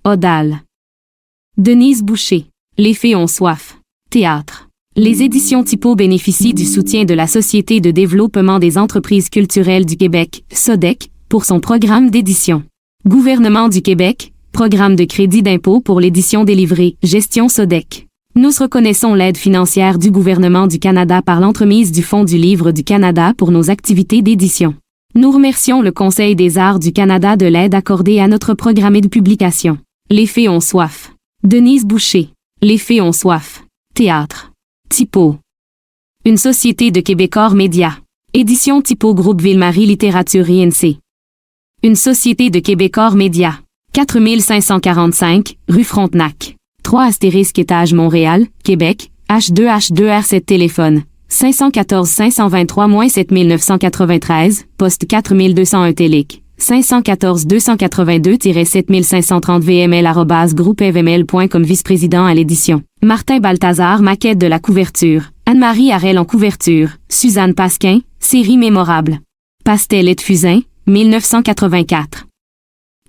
Odal. Denise Boucher. Les fées ont soif. Théâtre. Les éditions Typo bénéficient du soutien de la Société de développement des entreprises culturelles du Québec, SODEC, pour son programme d'édition. Gouvernement du Québec, programme de crédit d'impôt pour l'édition délivrée, gestion SODEC. Nous reconnaissons l'aide financière du gouvernement du Canada par l'entremise du Fonds du Livre du Canada pour nos activités d'édition. Nous remercions le Conseil des arts du Canada de l'aide accordée à notre programme de publication. Les fées ont soif. Denise Boucher. Les fées ont soif. Théâtre. Typo. Une société de Québecor Média. Édition Typo Groupe Ville-Marie Littérature INC. Une société de Québecor Média. 4545, rue Frontenac. 3 étage Montréal, Québec, H2H2R7 téléphone. 514 523 7993, poste 4201 Télic. 514 282-7530 vml@groupevml.com vice-président à l'édition. Martin Balthazar, maquette de la couverture. Anne-Marie Harel en couverture. Suzanne Pasquin, série mémorable. Pastel et de Fusain, 1984.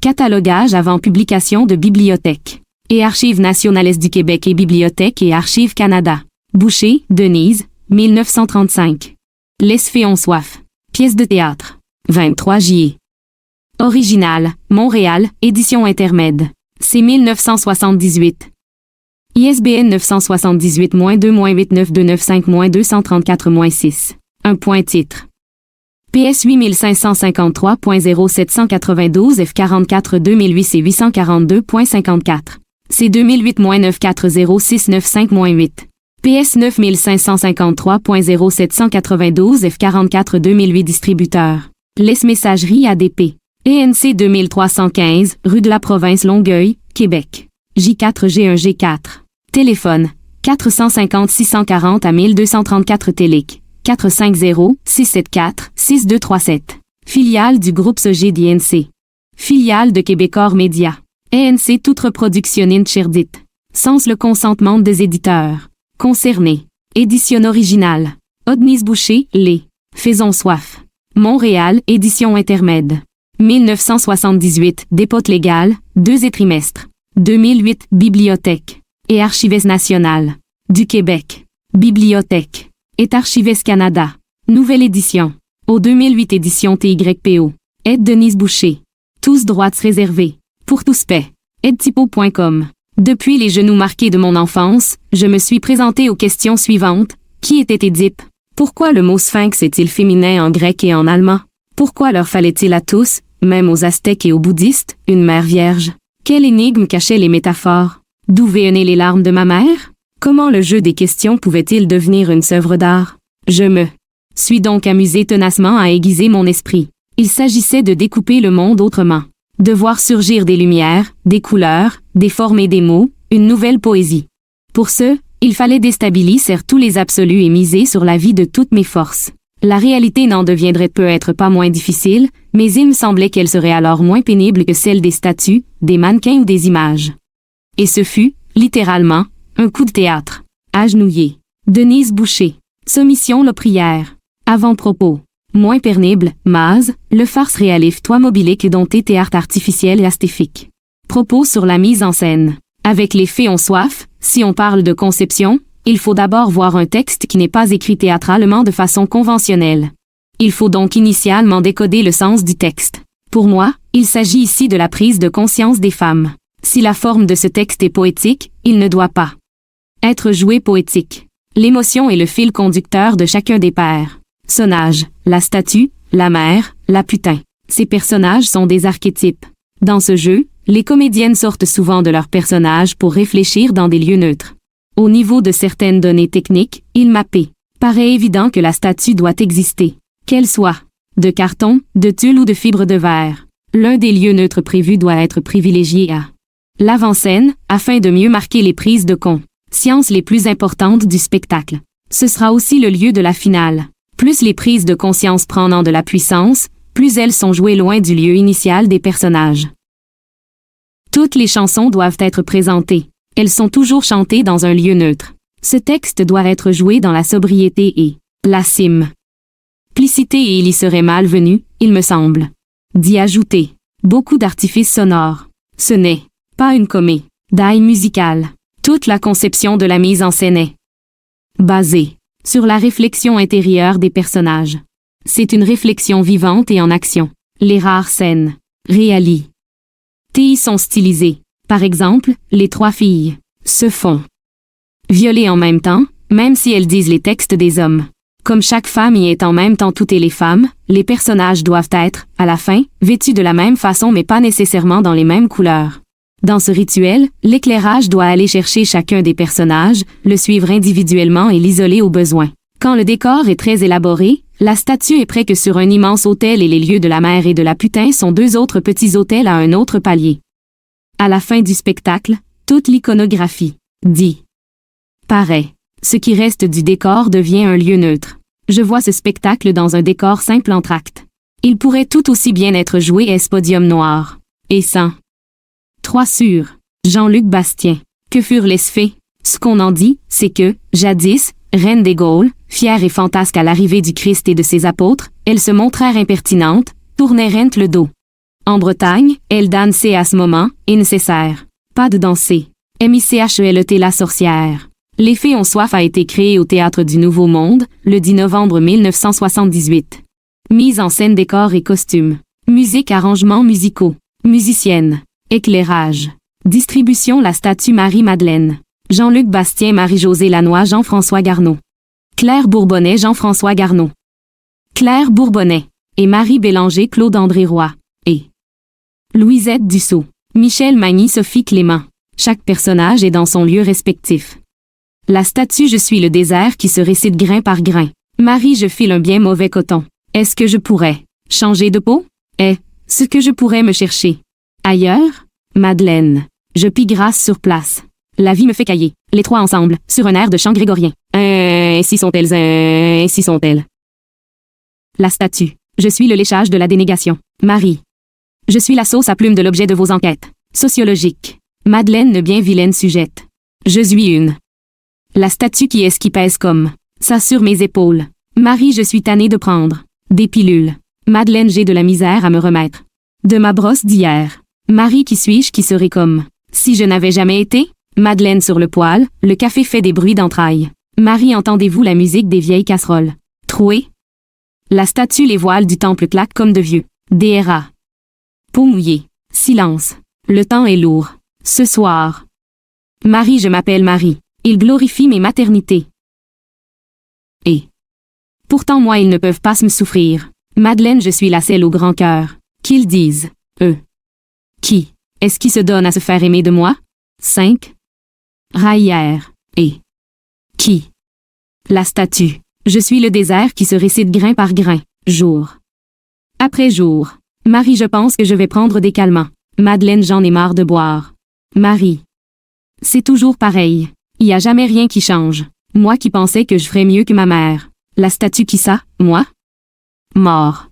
Catalogage avant publication de Bibliothèque et Archives nationales du Québec et Bibliothèque et Archives Canada. Boucher, Denise, 1935. Les fées ont soif. Pièce de théâtre. 23 juillet. Original, Montréal, édition intermède. C'est 1978. ISBN 978-2-89295-234-6. Un point titre. PS 8553.0792 F44 2008 C 842.54. C 2008-94069-5-8. PS 9553.0792 F44 2008 distributeur. Les messageries ADP. ENC 2315, rue de la Province Longueuil, Québec. J4G1G4. Téléphone. 450 640 à 1234 Télic. 450-674-6237. Filiale du groupe SOG d'INC. Filiale de Québecor Média. ENC toute reproduction interdite. Sans le consentement des éditeurs. Concernés. Édition originale. Denise Boucher, Les. Faisons soif. Montréal, édition intermède. 1978, dépôt légal, 2 trimestres. 2008, Bibliothèque et Archives nationales du Québec. Bibliothèque et Archives Canada. Nouvelle édition. Au 2008 édition TYPO. Aide Denise Boucher. Tous droits réservés. Pour tous paix. Aide-typo.com. Depuis les genoux marqués de mon enfance, je me suis présenté aux questions suivantes. Qui était Édipe? Pourquoi le mot sphinx est-il féminin en grec et en allemand? Pourquoi leur fallait-il à tous, même aux Aztèques et aux bouddhistes, une mère vierge? Quelle énigme cachait les métaphores? D'où venaient les larmes de ma mère? Comment le jeu des questions pouvait-il devenir une œuvre d'art? Je me suis donc amusé tenacement à aiguiser mon esprit. Il s'agissait de découper le monde autrement. De voir surgir des lumières, des couleurs, des formes et des mots, une nouvelle poésie. Pour ce, il fallait déstabiliser tous les absolus et miser sur la vie de toutes mes forces. La réalité n'en deviendrait peut-être pas moins difficile, mais il me semblait qu'elle serait alors moins pénible que celle des statues, des mannequins ou des images. Et ce fut, littéralement, un coup de théâtre. Agenouillé. Denise Boucher. Soumission la prière. Avant-propos. Moins pénible, Maz, le farce réalif toi mobilique dont tes théâtre artificiel et astéfique. Propos sur la mise en scène. Avec les fées ont soif, si on parle de conception, il faut d'abord voir un texte qui n'est pas écrit théâtralement de façon conventionnelle. Il faut donc initialement décoder le sens du texte. Pour moi, il s'agit ici de la prise de conscience des femmes. Si la forme de ce texte est poétique, il ne doit pas être joué poétique. L'émotion est le fil conducteur de chacun des pères. Sonnage, la statue, la mère, la putain. Ces personnages sont des archétypes. Dans ce jeu, les comédiennes sortent souvent de leurs personnages pour réfléchir dans des lieux neutres. Au niveau de certaines données techniques, il paraît évident que la statue doit exister. Qu'elle soit de carton, de tulle ou de fibre de verre. L'un des lieux neutres prévus doit être privilégié à l'avant-scène, afin de mieux marquer les prises de conscience les plus importantes du spectacle. Ce sera aussi le lieu de la finale. Plus les prises de conscience prennent de la puissance, plus elles sont jouées loin du lieu initial des personnages. Toutes les chansons doivent être présentées. Elles sont toujours chantées dans un lieu neutre. Ce texte doit être joué dans la sobriété et la simplicité et il y serait malvenu, il me semble, d'y ajouter beaucoup d'artifices sonores. Ce n'est Pas une comédie musicale. Toute la conception de la mise en scène est basée sur la réflexion intérieure des personnages. C'est une réflexion vivante et en action. Les rares scènes réalisées sont stylisées. Par exemple, les 3 filles se font violer en même temps, même si elles disent les textes des hommes. Comme chaque femme y est en même temps toutes les femmes, les personnages doivent être, à la fin, vêtus de la même façon mais pas nécessairement dans les mêmes couleurs. Dans ce rituel, l'éclairage doit aller chercher chacun des personnages, le suivre individuellement et l'isoler au besoin. Quand le décor est très élaboré, la statue est près que sur un immense autel et les lieux de la mère et de la putain sont 2 autres petits autels à un autre palier. À la fin du spectacle, toute l'iconographie paraît. Ce qui reste du décor devient un lieu neutre. Je vois ce spectacle dans un décor simple entr'acte. Il pourrait tout aussi bien être joué à ce podium noir. Et sans 3 sur Jean-Luc Bastien. Que furent les fées? Ce qu'on en dit, c'est que, jadis, reine des Gaules, fière et fantasque à l'arrivée du Christ et de ses apôtres, elles se montrèrent impertinentes, tournèrent le dos. En Bretagne, elles dansaient à ce moment, et ne cessèrent pas de danser. MICHELET la sorcière. Les fées ont soif a été créé au Théâtre du Nouveau Monde, le 10 novembre 1978. Mise en scène décors et costumes. Musique arrangements musicaux. Musicienne. Éclairage. Distribution la statue Marie-Madeleine. Jean-Luc Bastien Marie-Josée Lannoy Jean-François Garneau. Claire Bourbonnais Jean-François Garneau. Claire Bourbonnais. Et Marie Bélanger Claude-André Roy. Et Louisette Dussault. Michel Magny Sophie Clément. Chaque personnage est dans son lieu respectif. La statue Je suis le désert qui se récite grain par grain. Marie je file un bien mauvais coton. Est-ce que je pourrais changer de peau? Ce que je pourrais me chercher ailleurs? Madeleine. Je pie grâce sur place. La vie me fait cailler. Les 3 ensemble, sur un air de chant grégorien. Ainsi sont-elles, ainsi sont-elles. La statue. Je suis le léchage de la dénégation. Marie. Je suis la sauce à plume de l'objet de vos enquêtes sociologiques. Madeleine bien vilaine sujette. Je suis une. La statue qui est ce qui pèse comme ça sur mes épaules. Marie je suis tannée de prendre des pilules. Madeleine j'ai de la misère à me remettre de ma brosse d'hier. Marie qui suis-je qui serait comme si je n'avais jamais été? Madeleine sur le poêle, le café fait des bruits d'entrailles. Marie entendez-vous la musique des vieilles casseroles trouées? La statue les voiles du temple claquent comme de vieux DRA. Peau mouillée. Silence. Le temps est lourd. Ce soir. Marie je m'appelle Marie. Ils glorifient mes maternités. Et pourtant moi ils ne peuvent pas me souffrir. Madeleine je suis la celle au grand cœur. Qu'ils disent, eux. Qui est-ce qui se donne à se faire aimer de moi? 5. Raillère. Et qui? La statue. Je suis le désert qui se récite grain par grain, jour après jour. Marie je pense que je vais prendre des calmants. Madeleine j'en ai marre de boire. Marie. C'est toujours pareil. Il y a jamais rien qui change. Moi qui pensais que je ferais mieux que ma mère. La statue qui ça, moi? Mort.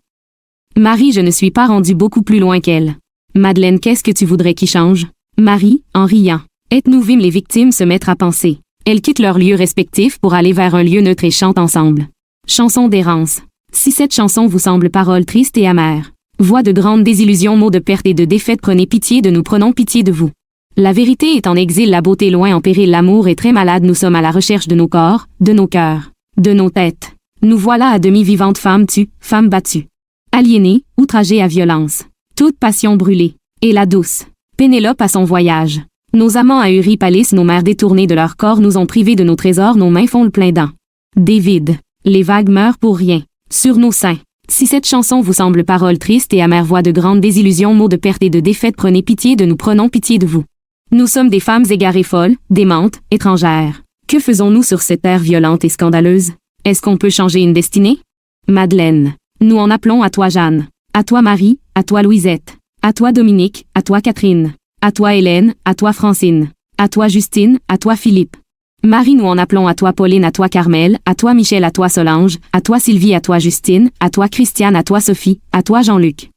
Marie je ne suis pas rendue beaucoup plus loin qu'elle. Madeleine qu'est-ce que tu voudrais qui change? Marie, en riant. Êtes-nous vîmes les victimes se mettre à penser. Elles quittent leurs lieux respectifs pour aller vers un lieu neutre et chantent ensemble. Chanson d'errance. Si cette chanson vous semble parole triste et amère, voix de grande désillusion, mots de perte et de défaite, prenez pitié de nous, prenons pitié de vous. La vérité est en exil, la beauté loin, en péril, l'amour est très malade, nous sommes à la recherche de nos corps, de nos cœurs, de nos têtes. Nous voilà à demi vivantes, femmes tues, femmes battues. Aliénées, outragées à violence. Toute passion brûlée. Et la douce Pénélope à son voyage. Nos amants ahuris pâlissent, nos mères détournées de leur corps nous ont privés de nos trésors, nos mains font le plein dents. Des vides. Les vagues meurent pour rien. Sur nos seins. Si cette chanson vous semble parole triste et amère, voix de grande désillusion, mots de perte et de défaite, prenez pitié de nous, prenons pitié de vous. Nous sommes des femmes égarées, folles, démentes, étrangères. Que faisons-nous sur cette terre violente et scandaleuse? Est-ce qu'on peut changer une destinée? Madeleine. Nous en appelons à toi Jeanne. À toi Marie, à toi Louisette. À toi Dominique, à toi Catherine. À toi Hélène, à toi Francine. À toi Justine, à toi Philippe. Marie nous en appelons à toi Pauline, à toi Carmel, à toi Michel, à toi Solange, à toi Sylvie, à toi Justine, à toi Christiane, à toi Sophie, à toi Jean-Luc.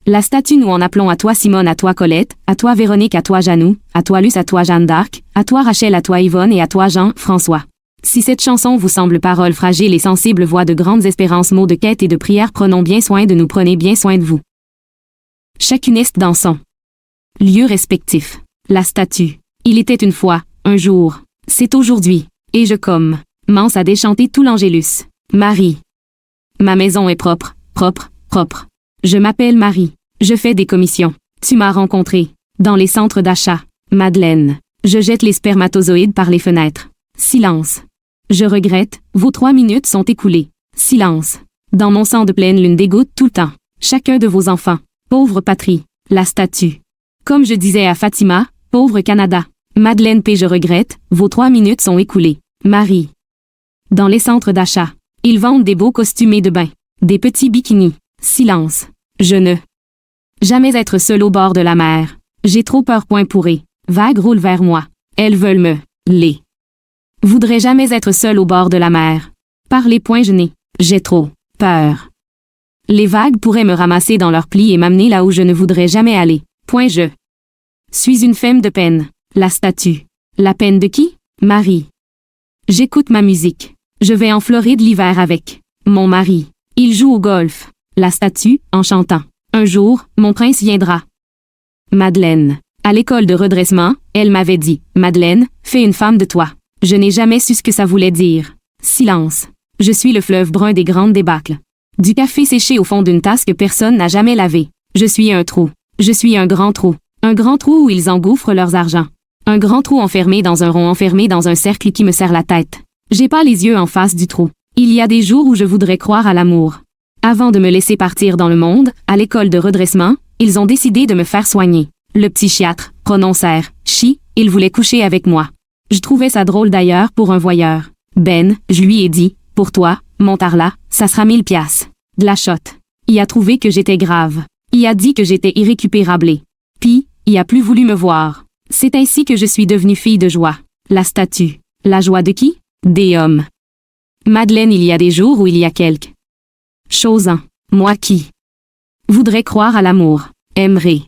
La statue nous en appelons à toi Simone, à toi Colette, à toi Véronique, à toi Janou, à toi Luce, à toi Jeanne d'Arc, à toi Rachel, à toi Yvonne et à toi Jean-François. Si cette chanson vous semble parole fragile et sensible, voix de grandes espérances, mots de quête et de prière, prenons bien soin de nous, prenez bien soin de vous. Chacune est dans son lieu respectif. La statue. Il était une fois, un jour. C'est aujourd'hui. Et je commence à déchanter tout l'Angélus. Marie. Ma maison est propre, propre, propre. Je m'appelle Marie. Je fais des commissions. Tu m'as rencontré. Dans les centres d'achat. Madeleine. Je jette les spermatozoïdes par les fenêtres. Silence. Je regrette, vos 3 minutes sont écoulées. Silence. Dans mon sang de pleine lune dégoûte tout le temps. Chacun de vos enfants. Pauvre patrie. La statue. Comme je disais à Fatima, pauvre Canada. Madeleine P. Je regrette, vos 3 minutes sont écoulées. Marie. Dans les centres d'achat. Ils vendent des beaux costumés de bain. Des petits bikinis. Silence. Je ne. Jamais être seul au bord de la mer. J'ai trop peur. Pourré. Vagues roulent vers moi. Elles veulent me. Les. Voudrais jamais être seul au bord de la mer. Par les poings je n'ai. J'ai trop peur. Les vagues pourraient me ramasser dans leurs plis et m'amener là où je ne voudrais jamais aller. Je suis une femme de peine. La statue. La peine de qui? Marie. J'écoute ma musique. Je vais en Floride l'hiver avec mon mari. Il joue au golf. La statue, en chantant. Un jour, mon prince viendra. Madeleine. À l'école de redressement, elle m'avait dit, Madeleine, fais une femme de toi. Je n'ai jamais su ce que ça voulait dire. Silence. Je suis le fleuve brun des grandes débâcles. Du café séché au fond d'une tasse que personne n'a jamais lavé. Je suis un trou. Je suis un grand trou. Un grand trou où ils engouffrent leurs argents. Un grand trou enfermé dans un rond enfermé dans un cercle qui me serre la tête. J'ai pas les yeux en face du trou. Il y a des jours où je voudrais croire à l'amour. Avant de me laisser partir dans le monde, à l'école de redressement, ils ont décidé de me faire soigner. Le psychiatre prononcèrent « Chi », il voulait coucher avec moi. Je trouvais ça drôle d'ailleurs pour un voyeur. Ben, je lui ai dit, pour toi, Montarla, ça sera 1000 piastres. De la shot. Il a trouvé que j'étais grave. Il a dit que j'étais irrécupérable. Puis, il a plus voulu me voir. C'est ainsi que je suis devenue fille de joie. La statue. La joie de qui? Des hommes. Madeleine, il y a des jours où il y a quelque chose en moi qui voudrait croire à l'amour. Aimerait.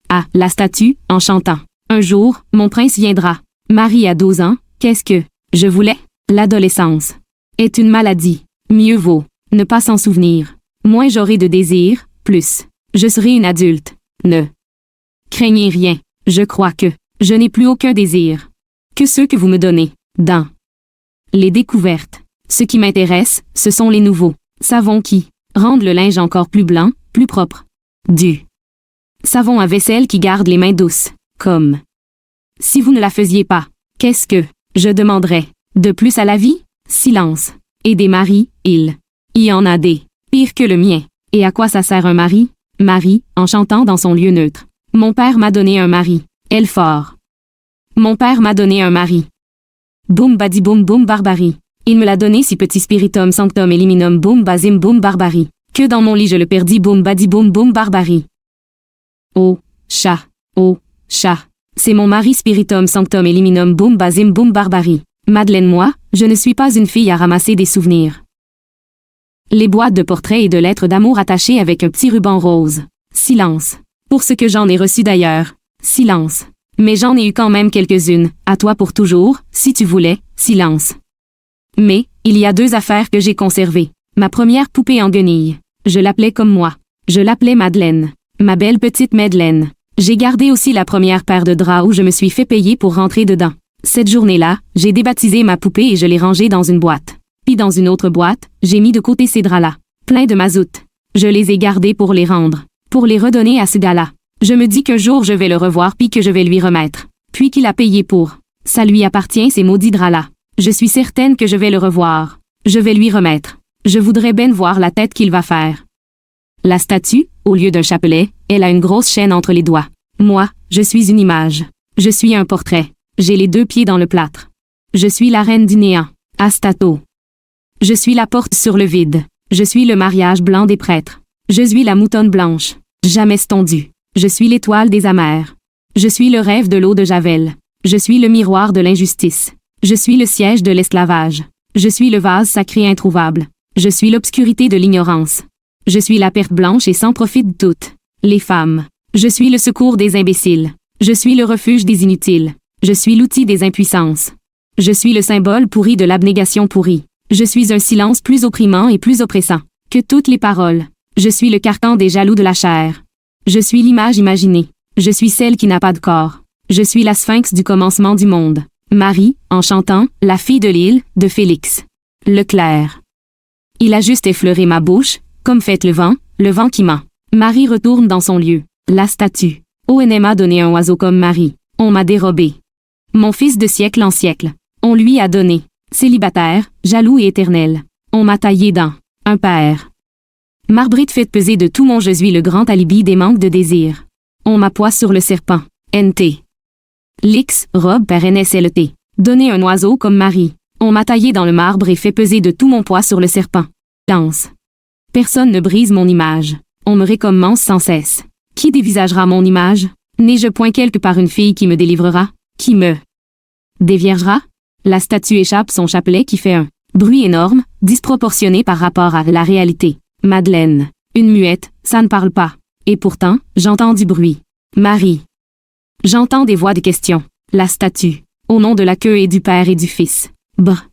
Ah, la statue, en chantant. Un jour, mon prince viendra. Marie a 12 ans, qu'est-ce que je voulais? L'adolescence est une maladie. Mieux vaut ne pas s'en souvenir. Moins j'aurai de désir, plus je serai une adulte. Ne craignez rien. Je crois que je n'ai plus aucun désir que ceux que vous me donnez. Dans les découvertes, ce qui m'intéresse, ce sont les nouveaux savons qui rendent le linge encore plus blanc, plus propre. Du savon à vaisselle qui garde les mains douces, comme si vous ne la faisiez pas. Qu'est-ce que je demanderais de plus à la vie? Silence. Et des maris, il y en a des pires que le mien. Et à quoi ça sert un mari? Marie, en chantant dans son lieu neutre. Mon père m'a donné un mari. Elle fort. Mon père m'a donné un mari. Boum badi boum boum barbarie. Il me l'a donné si petit spiritum sanctum eliminum boum basim boum barbarie. Que dans mon lit je le perdis boum badi boum boum barbarie. Oh, chat. Oh, chat. C'est mon mari spiritum sanctum eliminum boum basim boum barbarie. Madeleine moi, je ne suis pas une fille à ramasser des souvenirs. Les boîtes de portraits et de lettres d'amour attachées avec un petit ruban rose. Silence. Pour ce que j'en ai reçu d'ailleurs. Silence. Mais j'en ai eu quand même quelques-unes, à toi pour toujours, si tu voulais, silence. Mais, il y a 2 affaires que j'ai conservées. Ma première poupée en guenille. Je l'appelais comme moi. Je l'appelais Madeleine. Ma belle petite Madeleine. J'ai gardé aussi la première paire de draps où je me suis fait payer pour rentrer dedans. Cette journée-là, j'ai débaptisé ma poupée et je l'ai rangée dans une boîte. Puis dans une autre boîte, j'ai mis de côté ces draps-là. Plein de mazout. Je les ai gardés pour les rendre. Pour les redonner à ce gars-là. Je me dis qu'un jour je vais le revoir puis que je vais lui remettre. Puis qu'il a payé pour. Ça lui appartient ces maudits draps-là. Je suis certaine que je vais le revoir. Je vais lui remettre. Je voudrais ben voir la tête qu'il va faire. La statue, au lieu d'un chapelet, elle a une grosse chaîne entre les doigts. Moi, je suis une image. Je suis un portrait. J'ai les 2 pieds dans le plâtre. Je suis la reine du néant. Astato. Je suis la porte sur le vide. Je suis le mariage blanc des prêtres. Je suis la moutonne blanche. Jamais tondue. Je suis l'étoile des amers. Je suis le rêve de l'eau de Javel. Je suis le miroir de l'injustice. Je suis le siège de l'esclavage. Je suis le vase sacré introuvable. Je suis l'obscurité de l'ignorance. Je suis la perte blanche et sans profit de toutes les femmes. Je suis le secours des imbéciles. Je suis le refuge des inutiles. Je suis l'outil des impuissances. Je suis le symbole pourri de l'abnégation pourrie. Je suis un silence plus opprimant et plus oppressant que toutes les paroles. Je suis le carcan des jaloux de la chair. Je suis l'image imaginée. Je suis celle qui n'a pas de corps. Je suis la sphinx du commencement du monde. Marie, en chantant, la fille de l'île, de Félix Leclerc. Il a juste effleuré ma bouche, comme fait le vent qui ment. Marie retourne dans son lieu. La statue. ONM a donné un oiseau comme Marie. On m'a dérobé. Mon fils de siècle en siècle. On lui a donné. Célibataire, jaloux et éternel. On m'a taillé dans un père. Marbrite fait peser de tout mon je suis le grand alibi des manques de désir. On m'appoie sur le serpent. NT. Lix, robe par NSLT. Donner un oiseau comme Marie. On m'a taillé dans le marbre et fait peser de tout mon poids sur le serpent. Danse. Personne ne brise mon image. On me récompense sans cesse. Qui dévisagera mon image? N'ai-je point quelque part une fille qui me délivrera? Qui me déviergera? La statue échappe son chapelet qui fait un bruit énorme, disproportionné par rapport à la réalité. Madeleine. Une muette, ça ne parle pas. Et pourtant, j'entends du bruit. Marie. J'entends des voix de questions. La statue. Au nom de la queue et du Père et du Fils. Brr.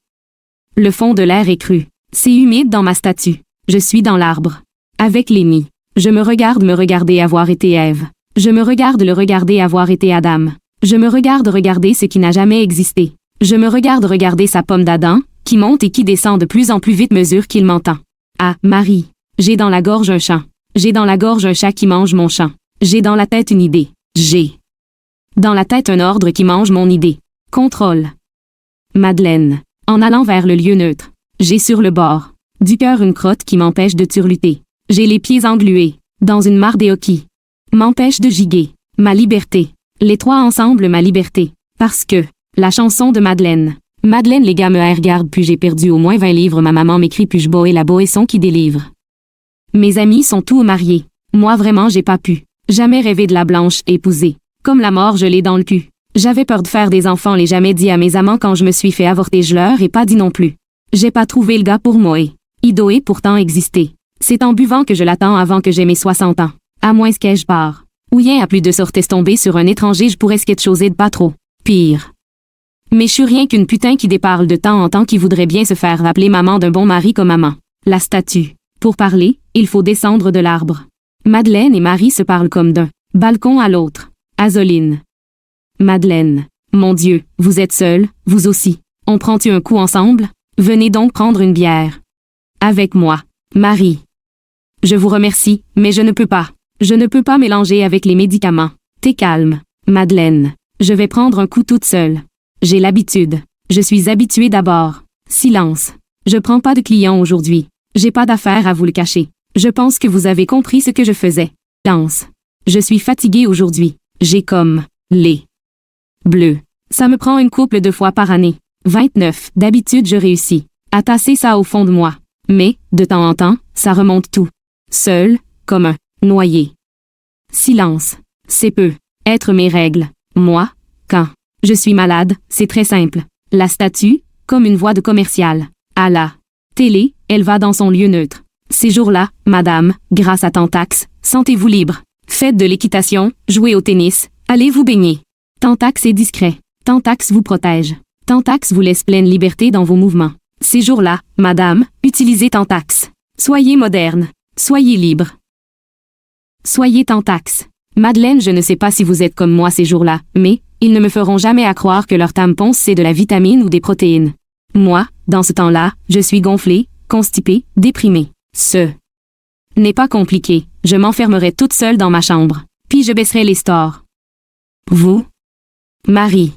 Le fond de l'air est cru. C'est humide dans ma statue. Je suis dans l'arbre. Avec les nids. Je me regarder avoir été Ève. Je me regarde le regarder avoir été Adam. Je me regarde regarder ce qui n'a jamais existé. Je me regarde regarder sa pomme d'Adam, qui monte et qui descend de plus en plus vite mesure qu'il m'entend. Ah, Marie. J'ai dans la gorge un chant. J'ai dans la gorge un chat qui mange mon chant. J'ai dans la tête une idée. J'ai dans la tête un ordre qui mange mon idée. Contrôle. Madeleine. En allant vers le lieu neutre. J'ai sur le bord du cœur une crotte qui m'empêche de turluter. J'ai les pieds englués dans une mare des hoquets. M'empêche de giguer. Ma liberté. Les trois ensemble ma liberté. Parce que la chanson de Madeleine. Madeleine les gars me regardent puis j'ai perdu au moins 20 livres ma maman m'écrit puis je bois la boisson qui délivre. Mes amis sont tous mariés. Moi vraiment j'ai pas pu. Jamais rêvé de la blanche épousée. Comme la mort je l'ai dans le cul. J'avais peur de faire des enfants, l'ai jamais dit à mes amants quand je me suis fait avorter, je leur ai pas dit non plus. J'ai pas trouvé le gars pour moi. Il doit pourtant exister. C'est en buvant que je l'attends avant que j'ai mes 60 ans. À moins que je pars. Ou rien à plus de sorte tomber sur un étranger, je pourrais quelque chose de pas trop pire. Mais je suis rien qu'une putain qui déparle de temps en temps qui voudrait bien se faire appeler maman d'un bon mari comme maman. La statue. Pour parler, il faut descendre de l'arbre. Madeleine et Marie se parlent comme d'un balcon à l'autre. Azoline. Madeleine. Mon Dieu, vous êtes seule, vous aussi. On prend-tu un coup ensemble? Venez donc prendre une bière. Avec moi. Marie. Je vous remercie, mais je ne peux pas. Je ne peux pas mélanger avec les médicaments. T'es calme. Madeleine. Je vais prendre un coup toute seule. J'ai l'habitude. Je suis habituée d'abord. Silence. Je prends pas de clients aujourd'hui. J'ai pas d'affaire à vous le cacher. Je pense que vous avez compris ce que je faisais. Danse. Je suis fatiguée aujourd'hui. J'ai comme les bleus. Ça me prend une couple de fois par année. 29. D'habitude je réussis à tasser ça au fond de moi. Mais, de temps en temps, ça remonte tout. Seul, comme un noyé. Silence. C'est peu. Être mes règles. Moi, quand je suis malade, c'est très simple. La statue, comme une voix de commercial. À la télé, elle va dans son lieu neutre. Ces jours-là, madame, grâce à Tantax, sentez-vous libre. Faites de l'équitation, jouez au tennis, allez vous baigner. Tantax est discret. Tantax vous protège. Tantax vous laisse pleine liberté dans vos mouvements. Ces jours-là, madame, utilisez Tantax. Soyez moderne. Soyez libre. Soyez Tantax. Madeleine, je ne sais pas si vous êtes comme moi ces jours-là, mais ils ne me feront jamais à croire que leur tampon c'est de la vitamine ou des protéines. Moi, dans ce temps-là, je suis gonflée, constipée, déprimée. Ce n'est pas compliqué. Je m'enfermerai toute seule dans ma chambre. Puis je baisserai les stores. Vous? Marie.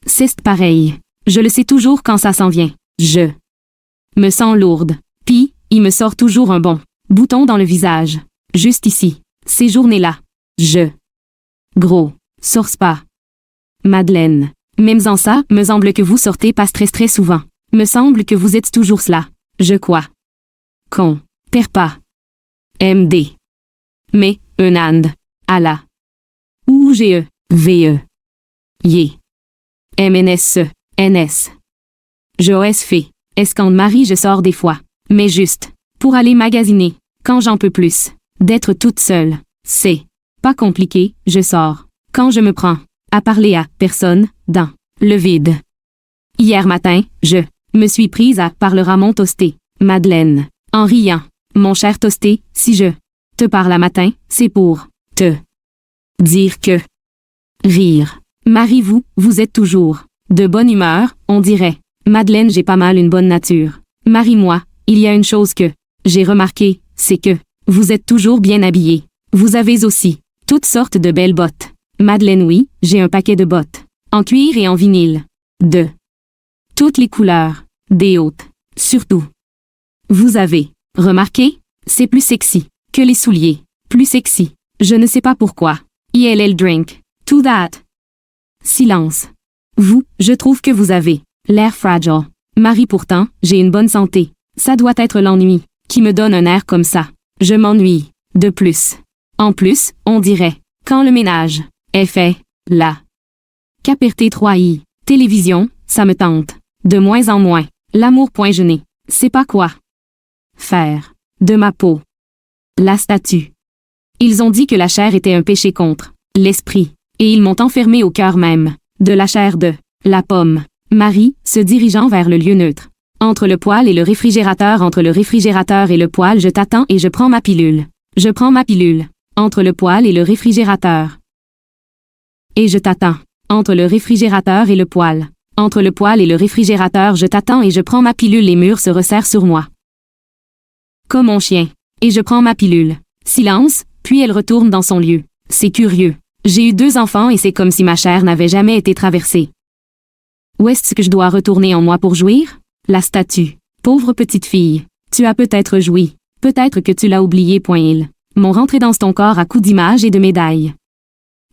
C'est pareil. Je le sais toujours quand ça s'en vient. Je me sens lourde. Puis, il me sort toujours un bon bouton dans le visage. Juste ici. Ces journées-là. Je gros. Source pas. Madeleine. Même en ça, me semble que vous sortez pas très souvent. Me semble que vous êtes toujours cela. Je crois. Con. Perds pas. MD. Mais, un and. À la. Ou GE. VE. Yé. MNSE. NS. Je os fait. Est-ce qu'en Marie je sors des fois. Mais juste. Pour aller magasiner. Quand j'en peux plus. D'être toute seule. C'est pas compliqué, je sors. Quand je me prends à parler à personne, dans le vide. Hier matin, je me suis prise à par le ramon toasté. Madeleine. En riant. Mon cher toasté, si je te parle à matin, c'est pour te dire que rire Marie, vous êtes toujours de bonne humeur, on dirait. Madeleine, j'ai pas mal une bonne nature. Marie, moi, il y a une chose que j'ai remarqué, c'est que vous êtes toujours bien habillée. Vous avez aussi toutes sortes de belles bottes. Madeleine, oui, j'ai un paquet de bottes. En cuir et en vinyle. De toutes les couleurs. Des hautes. Surtout. Vous avez remarqué? C'est plus sexy que les souliers. Plus sexy. Je ne sais pas pourquoi. ILL drink. To that. Silence. Vous, je trouve que vous avez l'air fragile. Marie, pourtant, j'ai une bonne santé. Ça doit être l'ennui qui me donne un air comme ça. Je m'ennuie. De plus. En plus, on dirait, quand le ménage est fait, là. Caperté 3i. Télévision, ça me tente. De moins en moins. L'amour point je n'ai. C'est pas quoi faire. De ma peau. La statue. Ils ont dit que la chair était un péché contre l'esprit. Et ils m'ont enfermé au cœur même de la chair de la pomme. Marie, se dirigeant vers le lieu neutre. Entre le poêle et le réfrigérateur, entre le réfrigérateur et le poêle, je t'attends et je prends ma pilule. Je prends ma pilule. Entre le poêle et le réfrigérateur. Et je t'attends. Entre le réfrigérateur et le poêle. Entre le poêle et le réfrigérateur, je t'attends et je prends ma pilule. Les murs se resserrent sur moi. Comme mon chien. Et je prends ma pilule. Silence, puis elle retourne dans son lieu. C'est curieux. J'ai eu 2 enfants et c'est comme si ma chair n'avait jamais été traversée. Où est-ce que je dois retourner en moi pour jouir? La statue. Pauvre petite fille. Tu as peut-être joui. Peut-être que tu l'as oublié. Ils m'ont rentré dans ton corps à coups d'images et de médailles.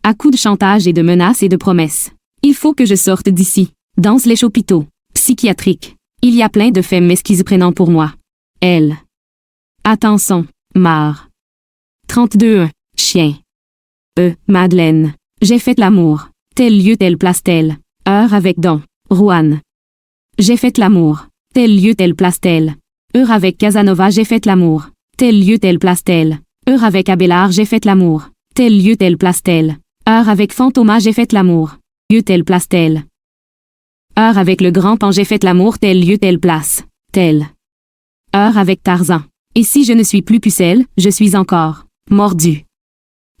À coups de chantage et de menaces et de promesses. Il faut que je sorte d'ici. Dans les chopitaux psychiatriques. Il y a plein de femmes schizoprénants pour moi. Elle. Attention, marre. 32. Chien. Madeleine. J'ai fait l'amour. Tel lieu, telle place, telle heure avec Don Juan. J'ai fait l'amour. Tel lieu, telle place, telle heure avec Casanova. J'ai fait l'amour. Tel lieu, telle place, telle heure avec Abélard. J'ai fait l'amour. Tel lieu, telle place, telle heure avec Fantômas. J'ai fait l'amour. Lieu, telle place, telle heure avec le grand Pan. J'ai fait l'amour. Tel lieu, telle place, telle heure avec Tarzan. Et si je ne suis plus pucelle, je suis encore mordu.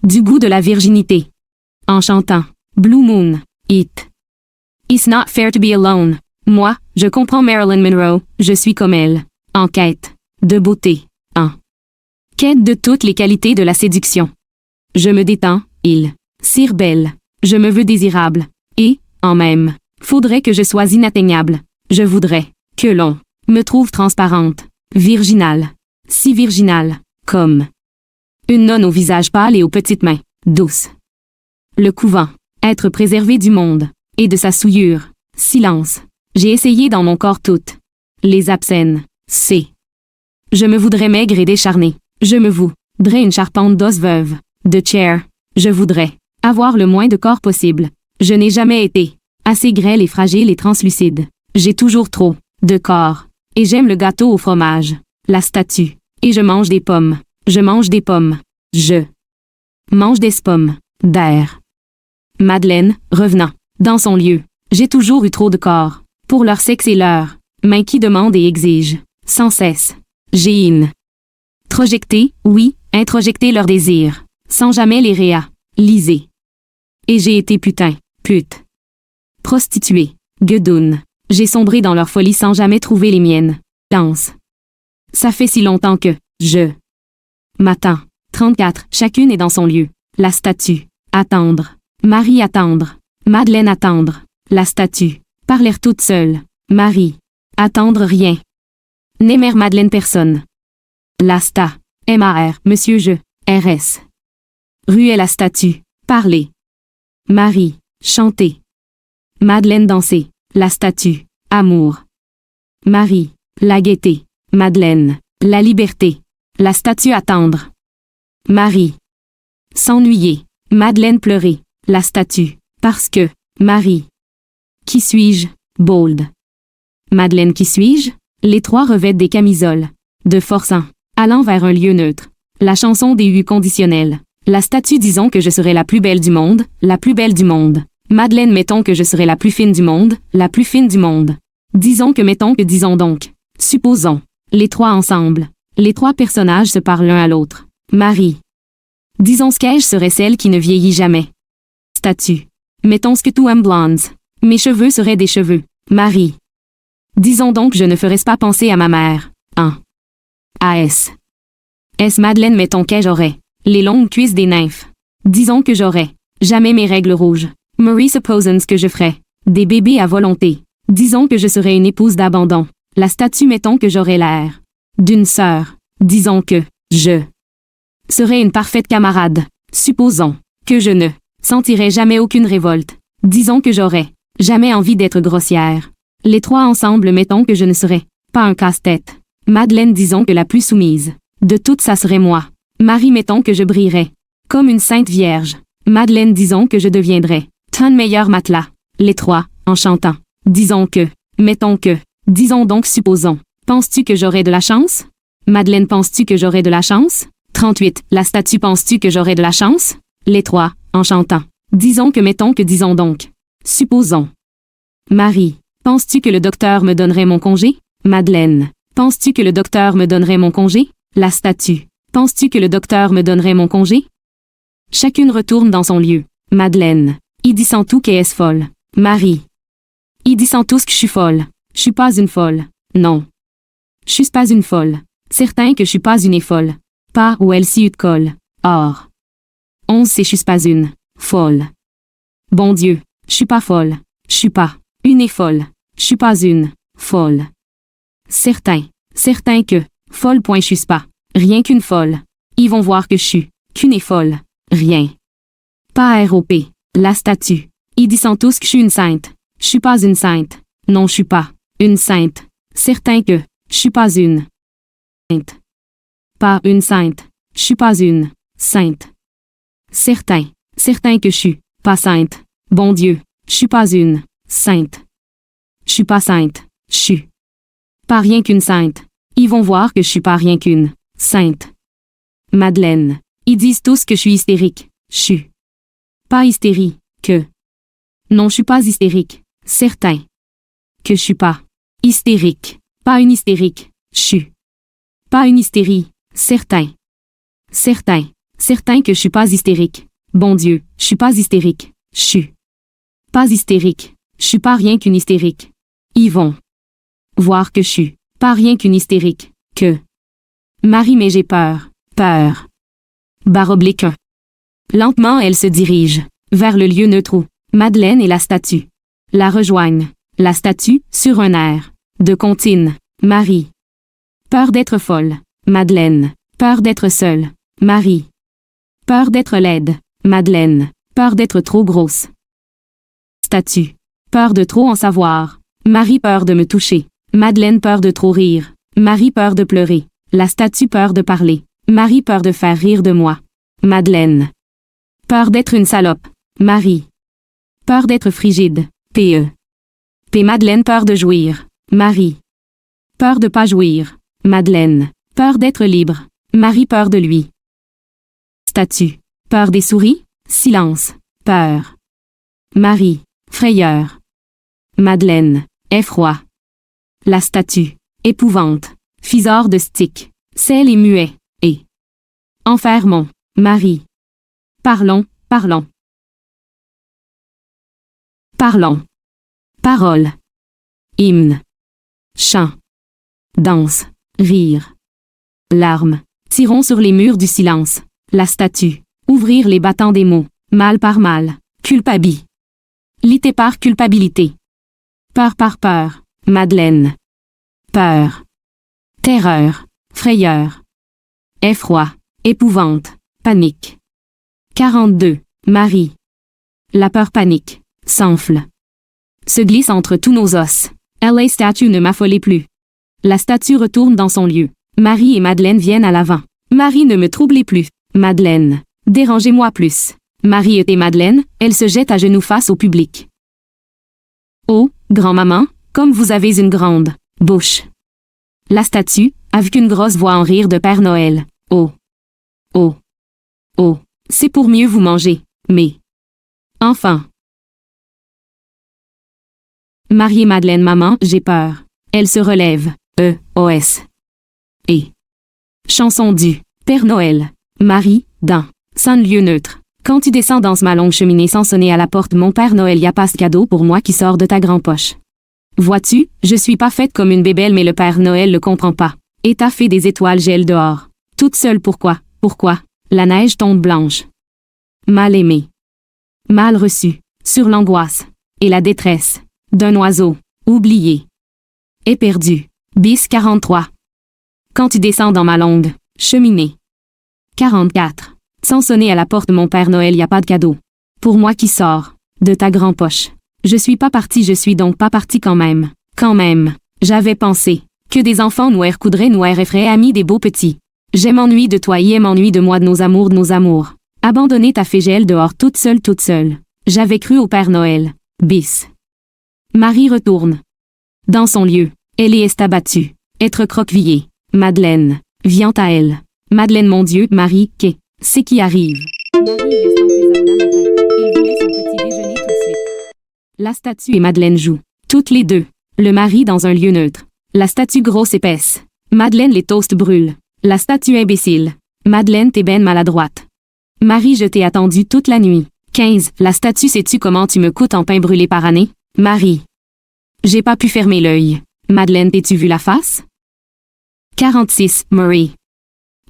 Du goût de la virginité. En chantant Blue Moon, It's not fair to be alone. Moi, je comprends Marilyn Monroe, je suis comme elle. En quête de beauté. En quête de toutes les qualités de la séduction. Je me détends, Sire belle. Je me veux désirable. Et, en même, faudrait que je sois inatteignable. Je voudrais que l'on me trouve transparente, virginale. Si virginale, comme une nonne au visage pâle et aux petites mains douces. Le couvent, être préservé du monde et de sa souillure. Silence. J'ai essayé dans mon corps toutes les absènes. Je me voudrais maigre et décharnée. Je me voudrais une charpente d'os veuve, de chair. Je voudrais avoir le moins de corps possible. Je n'ai jamais été assez grêle et fragile et translucide. J'ai toujours trop de corps. Et j'aime le gâteau au fromage. La statue. Et je mange des pommes. Je mange des pommes. Je mange des pommes d'air. Madeleine, revenant dans son lieu. J'ai toujours eu trop de corps. Pour leur sexe et leur main qui demandent et exigent sans cesse. J'ai introjecté leurs désirs, sans jamais les réaliser. Et j'ai été pute. Prostituée, guedoune. J'ai sombré dans leur folie sans jamais trouver les miennes. Danse. Ça fait si longtemps que je m'attends. 34. Chacune est dans son lieu. La statue. Attendre. Marie attendre. Madeleine attendre. La statue. Parler toute seule. Marie. Attendre rien. N'aimer Madeleine personne. La sta. MAR. Monsieur je. RS. Ruelle la statue. Parler. Marie. Chanter. Madeleine danser. La statue. Amour. Marie. La gaieté. Madeleine. La liberté. La statue attendre. Marie. S'ennuyer. Madeleine pleurer. La statue. Parce que. Marie. Qui suis-je? Bold. Madeleine qui suis-je? Les trois revêtent des camisoles. De forçant. Allant vers un lieu neutre. La chanson des U conditionnels. La statue disons que je serai la plus belle du monde, la plus belle du monde. Madeleine mettons que je serai la plus fine du monde, la plus fine du monde. Disons donc. Supposons. Les trois ensemble. Les trois personnages se parlent l'un à l'autre. Marie. Disons que je serai celle qui ne vieillit jamais. Statue. Mettons que tout am blondes. Mes cheveux seraient des cheveux. Marie. Disons donc que je ne ferais pas penser à ma mère. 1. A.S. S. Madeleine, mettons que j'aurais les longues cuisses des nymphes. Disons que j'aurais jamais mes règles rouges. Marie, supposons que je ferais des bébés à volonté. Disons que je serais une épouse d'abandon. La statue, mettons que j'aurais l'air d'une sœur. Disons que je serais une parfaite camarade. Supposons que je ne sentirais jamais aucune révolte. Disons que j'aurais jamais envie d'être grossière. Les trois ensemble, mettons que je ne serais pas un casse-tête. Madeleine, disons que la plus soumise de toutes, ça serait moi. Marie, mettons que je brillerais comme une sainte vierge. Madeleine, disons que je deviendrais ton meilleur matelas. Les trois, en chantant. Disons que, mettons que, disons donc, supposons. Penses-tu que j'aurais de la chance? Madeleine, penses-tu que j'aurais de la chance? 38. La statue, penses-tu que j'aurais de la chance? Les trois, en chantant. Disons que, mettons que, disons donc. Supposons. Marie, penses-tu que le docteur me donnerait mon congé? Madeleine, penses-tu que le docteur me donnerait mon congé? La statue, penses-tu que le docteur me donnerait mon congé? Chacune retourne dans son lieu. Madeleine, il dit sans tout qu'elle est folle. Marie, il dit sans tous que je suis folle. Je suis pas une folle. Non. Je suis pas une folle. Certain que je suis pas une folle. Pas où elle s'y eut de colle. Or. 11 c'est je suis pas une folle. Bon Dieu, je suis pas folle. Je suis pas une folle. Je suis pas une folle. Certain que folle point je suis pas. Rien qu'une folle. Ils vont voir que je suis qu'une folle. Rien. Pas ROP. La statue. Ils disent tous que je suis une sainte. Je suis pas une sainte. Non, je suis pas une sainte. Certain que je suis pas une sainte. Pas une sainte. Je suis pas une sainte. Certain que je suis pas sainte. Bon Dieu, je suis pas une sainte. Je suis pas sainte. Je suis pas rien qu'une sainte. Ils vont voir que je suis pas rien qu'une sainte. Madeleine, ils disent tous que je suis hystérique. Je suis pas hystérique. Que non, je suis pas hystérique. Certain que je suis pas hystérique. Pas une hystérique. Je suis pas une hystérie. Certain que je suis pas hystérique. Bon Dieu, je suis pas hystérique. Je suis pas hystérique. Je suis pas rien qu'une hystérique. Ils vont voir que je suis pas rien qu'une hystérique. Que Marie, mais j'ai peur. Peur. Baroblique 1. Lentement, elle se dirige vers le lieu neutre où Madeleine et la statue la rejoignent. La statue, sur un air de comptine. Marie. Peur d'être folle. Madeleine. Peur d'être seule. Marie. Peur d'être laide. Madeleine. Peur d'être trop grosse. Statue. Peur de trop en savoir. Marie, peur de me toucher. Madeleine, peur de trop rire. Marie, peur de pleurer. La statue, peur de parler. Marie, peur de faire rire de moi. Madeleine. Peur d'être une salope. Marie. Peur d'être frigide. P.E. P. Madeleine, peur de jouir. Marie. Peur de pas jouir. Madeleine. Peur d'être libre. Marie, peur de lui. Statue. Peur des souris. Silence. Peur. Marie. Frayeur. Madeleine. Effroi. La statue. Épouvante. Fiseur de stick. Celle est muet. Et. Enfermons. Marie. Parlons. Parlons. Parole. Hymne. Chant. Danse. Rire. Larmes. Tirons sur les murs du silence. La statue. Ouvrir les battants des mots. Mal par mal. Culpabilité. Lité par culpabilité. Peur par peur. Madeleine. Peur. Terreur. Frayeur. Effroi. Épouvante. Panique. 42. Marie. La peur panique. S'enfle. Se glisse entre tous nos os. La statue ne m'affolait plus. La statue retourne dans son lieu. Marie et Madeleine viennent à l'avant. Marie, ne me troublez plus. Madeleine. Dérangez-moi plus. Marie et Madeleine, elle se jette à genoux face au public. Oh, grand-maman, comme vous avez une grande bouche. La statue, avec une grosse voix en rire de Père Noël. Oh. Oh. Oh. C'est pour mieux vous manger. Mais. Enfant. Marie et Madeleine, maman, j'ai peur. Elle se relève. E-O-S. Et. Chanson du Père Noël. Marie, dans son lieu neutre. Quand tu descends dans ma longue cheminée sans sonner à la porte, mon Père Noël, y a pas ce cadeau pour moi qui sort de ta grande poche. Vois-tu, je suis pas faite comme une bébelle, mais le Père Noël le comprend pas. Et ta fée des étoiles gèle dehors. Toute seule, pourquoi? La neige tombe blanche. Mal aimé. Mal reçu. Sur l'angoisse. Et la détresse. D'un oiseau. Oublié. Éperdu. Bis 43. Quand tu descends dans ma longue cheminée. 44. Sans sonner à la porte, mon Père Noël, y a pas de cadeau. Pour moi qui sort de ta grande poche. Je suis pas parti, je suis donc pas parti quand même. Quand même. J'avais pensé que des enfants nous coudraient, nous effraient, amis des beaux petits. Je m'ennuie de toi, et m'ennuie de moi, de nos amours. Abandonner ta fée gèle dehors toute seule. J'avais cru au Père Noël. Bis. Marie retourne dans son lieu. Elle est abattue. Être croquevillée. Madeleine. Vient à elle. Madeleine, mon Dieu, Marie, c'est qui arrive? Marie laisse entrer Zaoula ma tête. Il voulait son petit déjeuner tout de suite. La statue et Madeleine jouent. Toutes les deux. Le mari dans un lieu neutre. La statue grosse épaisse. Madeleine, les toasts brûlent. La statue imbécile. Madeleine, t'es ben maladroite. Marie, je t'ai attendu toute la nuit. 15. La statue, sais-tu comment tu me coûtes en pain brûlé par année? Marie. J'ai pas pu fermer l'œil. Madeleine, t'es-tu vu la face? 46. Murray.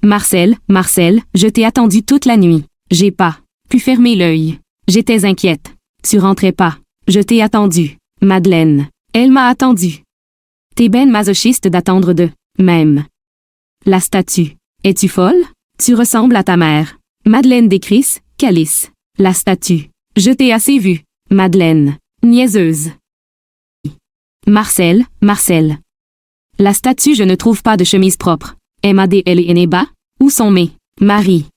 Marcel, je t'ai attendu toute la nuit. J'ai pas pu fermer l'œil. J'étais inquiète. Tu rentrais pas. Je t'ai attendu. Madeleine. Elle m'a attendu. T'es ben masochiste d'attendre de même. La statue. Es-tu folle? Tu ressembles à ta mère. Madeleine décrisse, calice. La statue. Je t'ai assez vu. Madeleine. Niaiseuse. Marcel. La statue, je ne trouve pas de chemise propre. M.A.D.L. et bas? Où sont mes? Marie.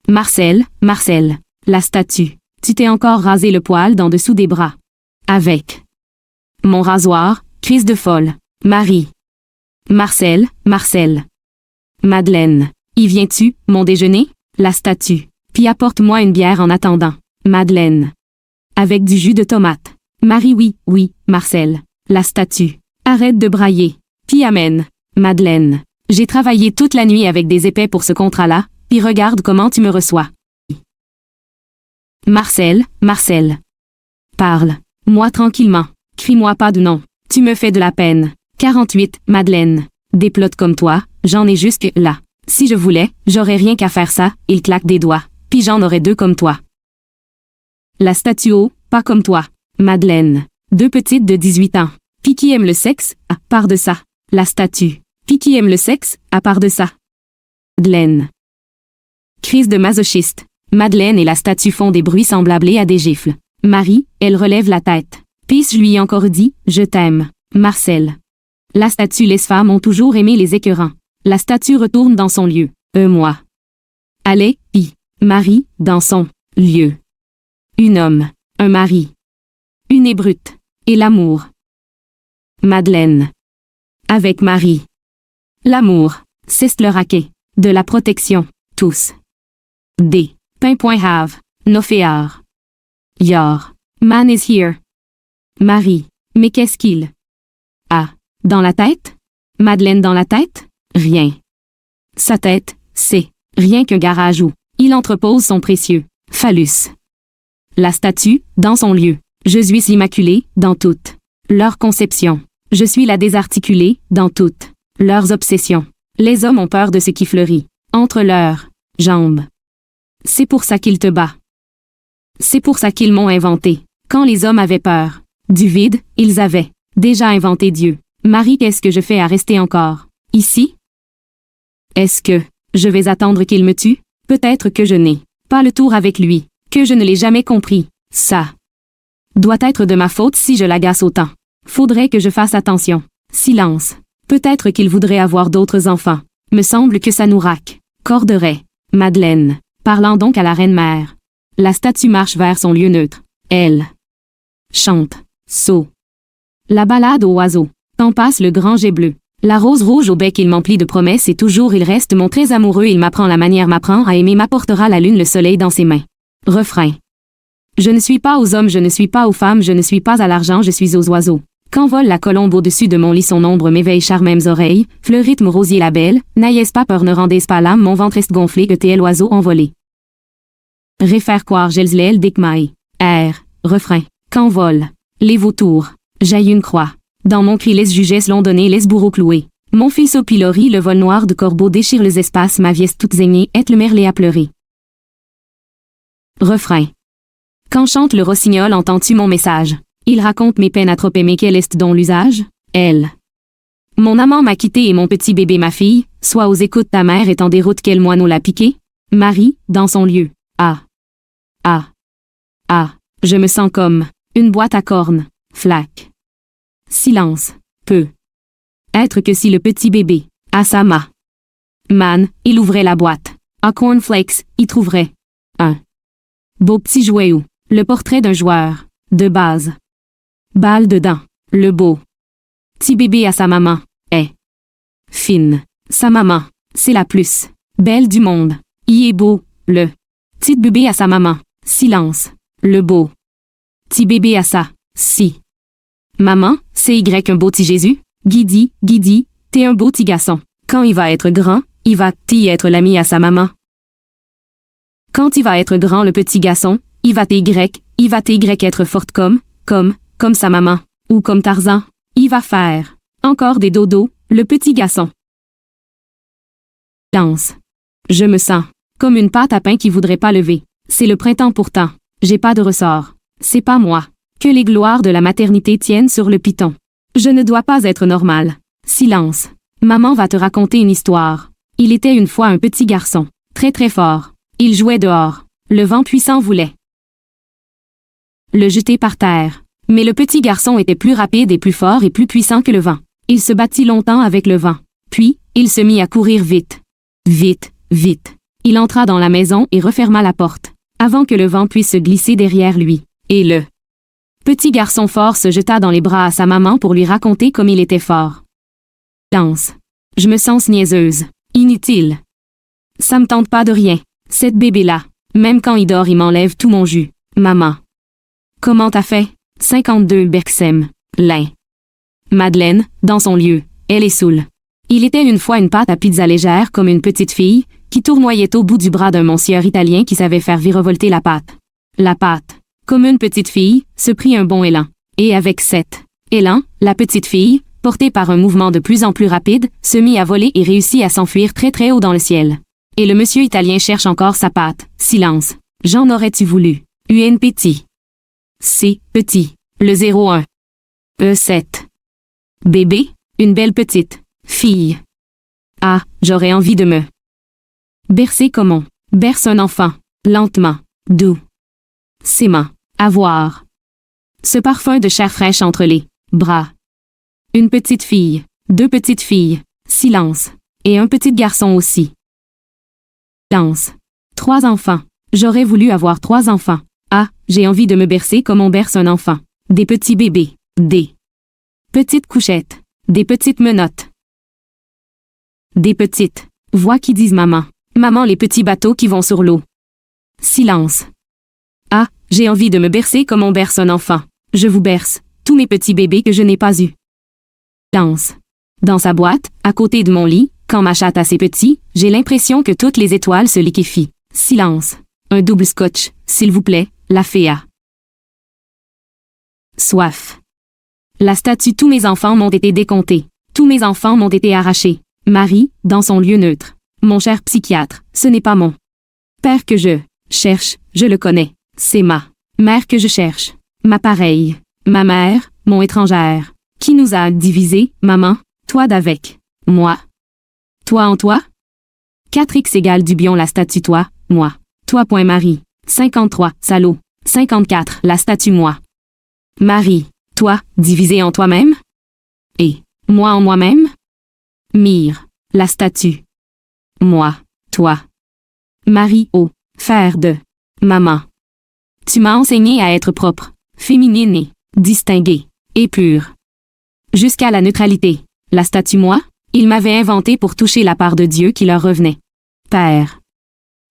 Marcel. La statue. Tu t'es encore rasé le poil d'en dessous des bras. Avec mon rasoir, crise de folle. Marie. Marcel. Madeleine. Y viens-tu, mon déjeuner? La statue. Puis apporte-moi une bière en attendant. Madeleine. Avec du jus de tomate. Marie, oui, Marcel. La statue. Arrête de brailler. Puis amène. Madeleine. J'ai travaillé toute la nuit avec des épais pour ce contrat-là, puis regarde comment tu me reçois. Marcel. Parle. Moi tranquillement. Crie-moi pas de nom. Tu me fais de la peine. 48. Madeleine. Des plots comme toi, j'en ai jusque là. Si je voulais, j'aurais rien qu'à faire ça, il claque des doigts. Puis j'en aurais 2 comme toi. La statue, pas comme toi. Madeleine. 2 petites de 18 ans. Puis qui aime le sexe, à part de ça. La statue. Puis qui aime le sexe, à part de ça. Madeleine. Crise de masochiste. Madeleine et la statue font des bruits semblables à des gifles. Marie, elle relève la tête. Puis je lui ai encore dit, je t'aime. Marcel. La statue, les femmes ont toujours aimé les écœurants. La statue retourne dans son lieu. Moi. Allez, Marie, dans son lieu. Un homme. Un mari. Une ébrute. Et l'amour. Madeleine. Avec Marie. L'amour. C'est le raquet. De la protection. Tous. D. Pain.have. No fear. Your. Man is here. Marie. Mais qu'est-ce qu'il a dans la tête? Madeleine dans la tête? Rien. Sa tête, c'est rien qu'un garage où il entrepose son précieux phallus. La statue, dans son lieu. Je suis l'immaculée, dans toute leur conception. Je suis la désarticulée, dans toutes leurs obsessions. Les hommes ont peur de ce qui fleurit entre leurs jambes. C'est pour ça qu'ils te battent. C'est pour ça qu'ils m'ont inventé. Quand les hommes avaient peur du vide, ils avaient déjà inventé Dieu. Marie, qu'est-ce que je fais à rester encore ici? Est-ce que je vais attendre qu'il me tue? Peut-être que je n'ai pas le tour avec lui, que je ne l'ai jamais compris. Ça doit être de ma faute si je l'agace autant. Faudrait que je fasse attention. Silence. Peut-être qu'il voudrait avoir d'autres enfants. Me semble que ça nous raccorderait. Madeleine. Parlant donc à la reine-mère. La statue marche vers son lieu neutre. Elle chante. Saut. La balade aux oiseaux. Tant passe le grand jet bleu. La rose rouge au bec, il m'emplit de promesses et toujours il reste mon très amoureux, il m'apprend la manière, m'apprend à aimer, m'apportera la lune, le soleil dans ses mains. Refrain. Je ne suis pas aux hommes, je ne suis pas aux femmes, je ne suis pas à l'argent, je suis aux oiseaux. Quand vole la colombe au-dessus de mon lit, son ombre m'éveille, charmèmes oreilles, fleurit mon rosier la belle, n'ayez pas peur, ne rendez pas l'âme, mon ventre est gonflé, ETL oiseau envolé. Réfère Gelsleel Dikmae. Air. Refrain. Quand volent les vautours. Jaillit une croix. Dans mon cri les jugesses l'ont donné les bourreaux cloués. Mon fils au pilori le vol noir de corbeau déchire les espaces ma viesse toute zaignée est le merlet à pleurer. Refrain. Quand chante le rossignol entends-tu mon message? Il raconte mes peines à trop aimer quel est dont l'usage? Elle. Mon amant m'a quitté et mon petit bébé ma fille, soit aux écoutes ta mère est en déroute quel moineau l'a piqué? Marie, dans son lieu. Ah. Ah. Ah. Je me sens comme une boîte à cornes. Flac. Silence. Peu. Être que si le petit bébé, à sa main. Man, il ouvrait la boîte. À cornflakes, y trouverait un beau petit jouet ou le portrait d'un joueur, de base. Balle dedans, le beau petit bébé à sa maman, est fine. Sa maman, c'est la plus belle du monde. Y est beau, le petit bébé à sa maman. Silence, le beau petit bébé à sa, si. Maman, c'est Y un beau petit Jésus? Guidi, t'es un beau petit garçon. Quand il va être grand, il va être l'ami à sa maman. Quand il va être grand le petit garçon, il va être forte comme sa maman, ou comme Tarzan. Il va faire encore des dodos, le petit garçon. Lance. Je me sens comme une pâte à pain qui voudrait pas lever. C'est le printemps pourtant. J'ai pas de ressort. C'est pas moi. Que les gloires de la maternité tiennent sur le piton. Je ne dois pas être normal. Silence. Maman va te raconter une histoire. Il était une fois un petit garçon. Très très fort. Il jouait dehors. Le vent puissant voulait le jeter par terre. Mais le petit garçon était plus rapide et plus fort et plus puissant que le vent. Il se battit longtemps avec le vent. Puis, il se mit à courir vite. Vite, vite. Il entra dans la maison et referma la porte, avant que le vent puisse se glisser derrière lui. Et le petit garçon fort se jeta dans les bras à sa maman pour lui raconter comme il était fort. Lance. Je me sens niaiseuse. Inutile. Ça me tente pas de rien. Cette bébé-là, même quand il dort il m'enlève tout mon jus. Maman. Comment t'as fait? 52 Berksem. Lin. Madeleine, dans son lieu, elle est saoule. Il était une fois une pâte à pizza légère comme une petite fille, qui tournoyait au bout du bras d'un monsieur italien qui savait faire virevolter la pâte. La pâte, comme une petite fille, se prit un bon élan. Et avec cet élan, la petite fille, portée par un mouvement de plus en plus rapide, se mit à voler et réussit à s'enfuir très très haut dans le ciel. Et le monsieur italien cherche encore sa pâte. Silence. J'en aurais-tu voulu? Un petit. C. Petit. Le 01. E7. Bébé. Une belle petite fille. Ah, j'aurais envie de me bercer comme on berce un enfant. Lentement. Doux. S'aimant. Avoir. Ce parfum de chair fraîche entre les bras. Une petite fille. Deux petites filles. Silence. Et un petit garçon aussi. Silence. 3 enfants. J'aurais voulu avoir 3 enfants. Ah, j'ai envie de me bercer comme on berce un enfant. Des petits bébés. Des petites couchettes. Des petites menottes. Des petites voix qui disent maman. Maman les petits bateaux qui vont sur l'eau. Silence. Ah, j'ai envie de me bercer comme on berce un enfant. Je vous berce, tous mes petits bébés que je n'ai pas eus. Silence. Dans sa boîte, à côté de mon lit, quand ma chatte a ses petits, j'ai l'impression que toutes les étoiles se liquéfient. Silence. Un double scotch, s'il vous plaît, la féa. Soif. La statue tous mes enfants m'ont été décomptés. Tous mes enfants m'ont été arrachés. Marie, dans son lieu neutre. Mon cher psychiatre, ce n'est pas mon père que je cherche, je le connais. C'est ma mère que je cherche. Ma pareille. Ma mère, mon étrangère. Qui nous a divisés, maman? Toi d'avec moi. Toi en toi? 4x égale Dubion la statue toi, moi. Toi point Marie. 53, salaud. 54, la statue moi. Marie, toi, divisé en toi-même? Et moi en moi-même? Mire, la statue. Moi, toi. Marie, oh, faire de maman. Tu m'as enseigné à être propre, féminine et distinguée, et pure. Jusqu'à la neutralité. La statue moi, il m'avait inventé pour toucher la part de Dieu qui leur revenait. Père.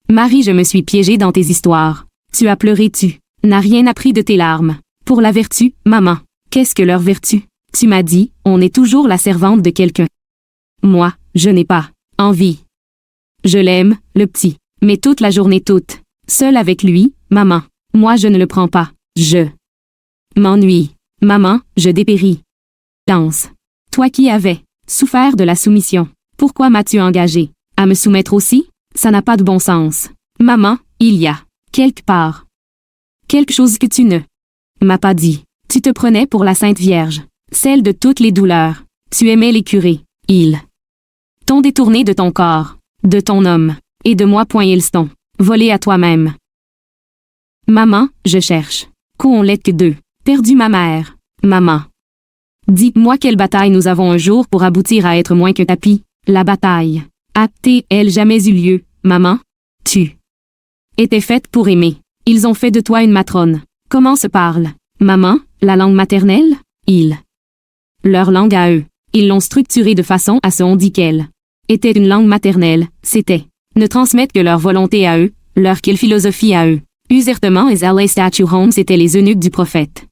Marie, je me suis piégée dans tes histoires. Tu as pleuré, tu n'as rien appris de tes larmes. Pour la vertu, maman, qu'est-ce que leur vertu? Tu m'as dit, on est toujours la servante de quelqu'un. Moi, je n'ai pas envie. Je l'aime, le petit, mais toute la journée toute. Seul avec lui, maman. Moi je ne le prends pas. Je m'ennuie. Maman, je dépéris. Lance. Toi qui avais souffert de la soumission. Pourquoi m'as-tu engagé à me soumettre aussi? Ça n'a pas de bon sens. Maman, il y a quelque part quelque chose que tu ne m'as pas dit. Tu te prenais pour la Sainte Vierge, celle de toutes les douleurs. Tu aimais les curés. Ils t'ont détourné de ton corps, de ton homme, et de moi. Ils t'ont volé à toi-même. Maman, je cherche. Qu'on l'ait que deux. Perdu ma mère. Maman. Dis-moi quelle bataille nous avons un jour pour aboutir à être moins que tapis. La bataille a-t-elle jamais eu lieu, maman? Tu étais faite pour aimer. Ils ont fait de toi une matrone. Comment se parle, maman, la langue maternelle? Leur langue à eux. Ils l'ont structurée de façon à ce qu'on dit qu'elle était une langue maternelle. C'était ne transmettre que leur volonté à eux, leur quelle philosophie à eux. Usertement et LA Statue Homes étaient les eunuques du prophète.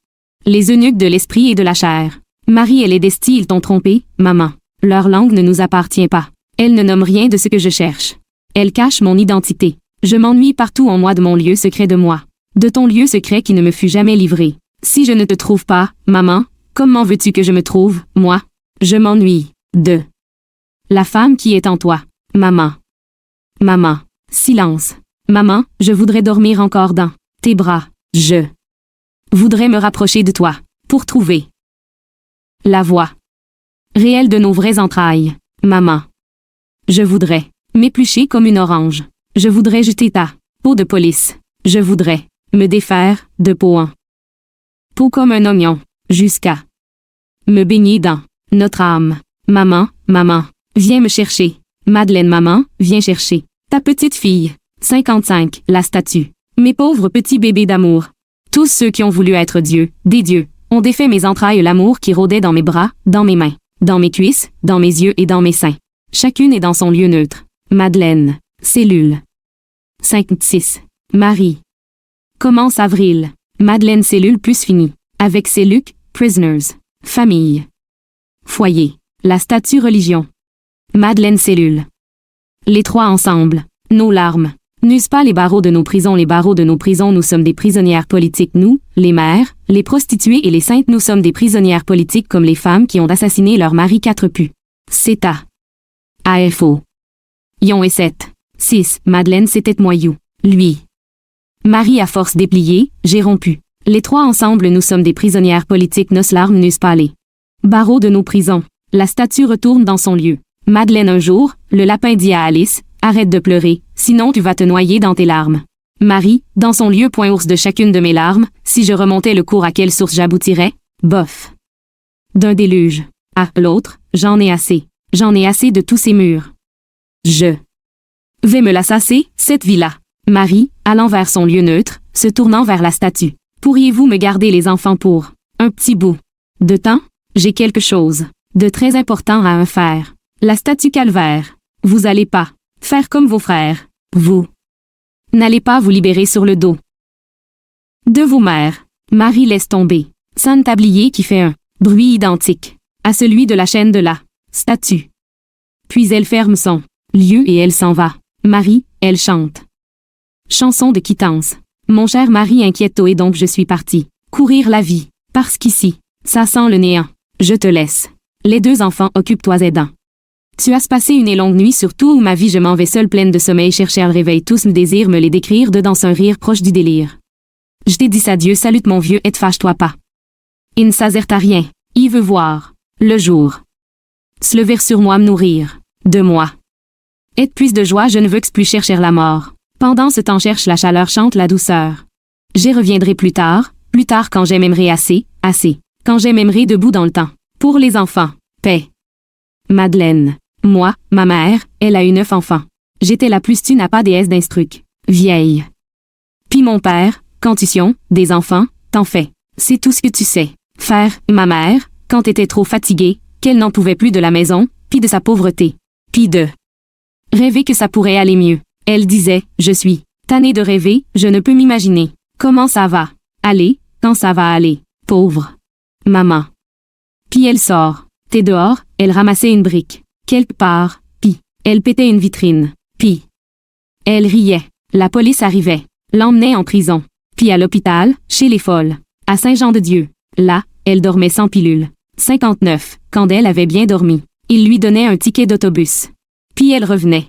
Les eunuques de l'esprit et de la chair. Marie et les Destis, ils t'ont trompé, maman. Leur langue ne nous appartient pas. Elle ne nomme rien de ce que je cherche. Elle cache mon identité. Je m'ennuie partout en moi de mon lieu secret de moi. De ton lieu secret qui ne me fut jamais livré. Si je ne te trouve pas, maman, comment veux-tu que je me trouve, moi? Je m'ennuie de la femme qui est en toi. Maman. Maman. Silence. Maman, je voudrais dormir encore dans tes bras. Je voudrais me rapprocher de toi pour trouver la voix réelle de nos vraies entrailles. Maman. Je voudrais m'éplucher comme une orange. Je voudrais jeter ta peau de police. Je voudrais me défaire de peau en peau comme un oignon, jusqu'à me baigner dans notre âme. Maman, maman, viens me chercher. Madeleine, maman, viens chercher ta petite fille. 55. La statue. Mes pauvres petits bébés d'amour. Tous ceux qui ont voulu être Dieu, des dieux, ont défait mes entrailles l'amour qui rôdait dans mes bras, dans mes mains, dans mes cuisses, dans mes yeux et dans mes seins. Chacune est dans son lieu neutre. Madeleine. Cellule. 56. Marie. Commence avril. Madeleine cellule plus finie. Avec ses Luc, prisoners. Famille. Foyer. La statue religion. Madeleine cellule. Les trois ensemble. Nos larmes. N'usent pas les barreaux de nos prisons. Les barreaux de nos prisons, nous sommes des prisonnières politiques. Nous, les mères, les prostituées et les saintes, nous sommes des prisonnières politiques comme les femmes qui ont assassiné leur mari 4 pu. C'est à AFO. Ion et 7. 6. Madeleine c'était moyou. Lui. Marie à force dépliée, j'ai rompu. Les trois ensemble nous sommes des prisonnières politiques. Nos larmes n'usent pas les barreaux de nos prisons. La statue retourne dans son lieu. Madeleine un jour, le lapin dit à Alice, arrête de pleurer, sinon tu vas te noyer dans tes larmes. Marie, dans son lieu point ours de chacune de mes larmes, si je remontais le cours à quelle source j'aboutirais? Bof. D'un déluge. À l'autre, j'en ai assez. J'en ai assez de tous ces murs. Je vais me la sasser, cette vie-là. Marie, allant vers son lieu neutre, se tournant vers la statue. Pourriez-vous me garder les enfants pour un petit bout de temps? J'ai quelque chose de très important à en faire. La statue calvaire. Vous allez pas faire comme vos frères. Vous n'allez pas vous libérer sur le dos de vos mères. Marie laisse tomber. Son tablier qui fait un bruit identique à celui de la chaîne de la statue. Puis elle ferme son lieu et elle s'en va. Marie, elle chante. Chanson de quittance. Mon cher Marie inquiète-toi et donc je suis partie. Courir la vie. Parce qu'ici, ça sent le néant. Je te laisse. Les deux enfants occupe-toi aidant. Tu as passé une et longue nuit surtout où ma vie je m'en vais seule pleine de sommeil chercher à le réveil tous me désirent me les décrire dedans un rire proche du délire. Je t'ai dit adieu salute mon vieux et fâche-toi pas. Il ne s'azerte à rien. Il veut voir le jour se lever sur moi me nourrir de moi. Et plus de joie je ne veux que plus chercher la mort. Pendant ce temps cherche la chaleur chante la douceur. J'y reviendrai plus tard quand j'aimerai assez, quand j'aimerai debout dans le temps. Pour les enfants, paix. Madeleine. Moi, ma mère, elle a eu 9 enfants. J'étais la plus tu n'as pas déesse d'instruc. Vieille. Puis mon père, quand tu sions, des enfants, t'en fais. C'est tout ce que tu sais. Faire, ma mère, quand t'étais trop fatiguée, qu'elle n'en pouvait plus de la maison, puis de sa pauvreté. Puis de rêver que ça pourrait aller mieux. Elle disait, je suis tannée de rêver, je ne peux m'imaginer. Comment ça va aller, quand ça va aller, pauvre maman. Puis elle sort. T'es dehors, elle ramassait une brique. Quelque part, puis elle pétait une vitrine. Puis elle riait. La police arrivait. l'emmenait en prison. Puis à l'hôpital, chez les folles. À Saint-Jean-de-Dieu. Là, elle dormait sans pilule. 59, quand elle avait bien dormi. Il lui donnait un ticket d'autobus. Puis elle revenait.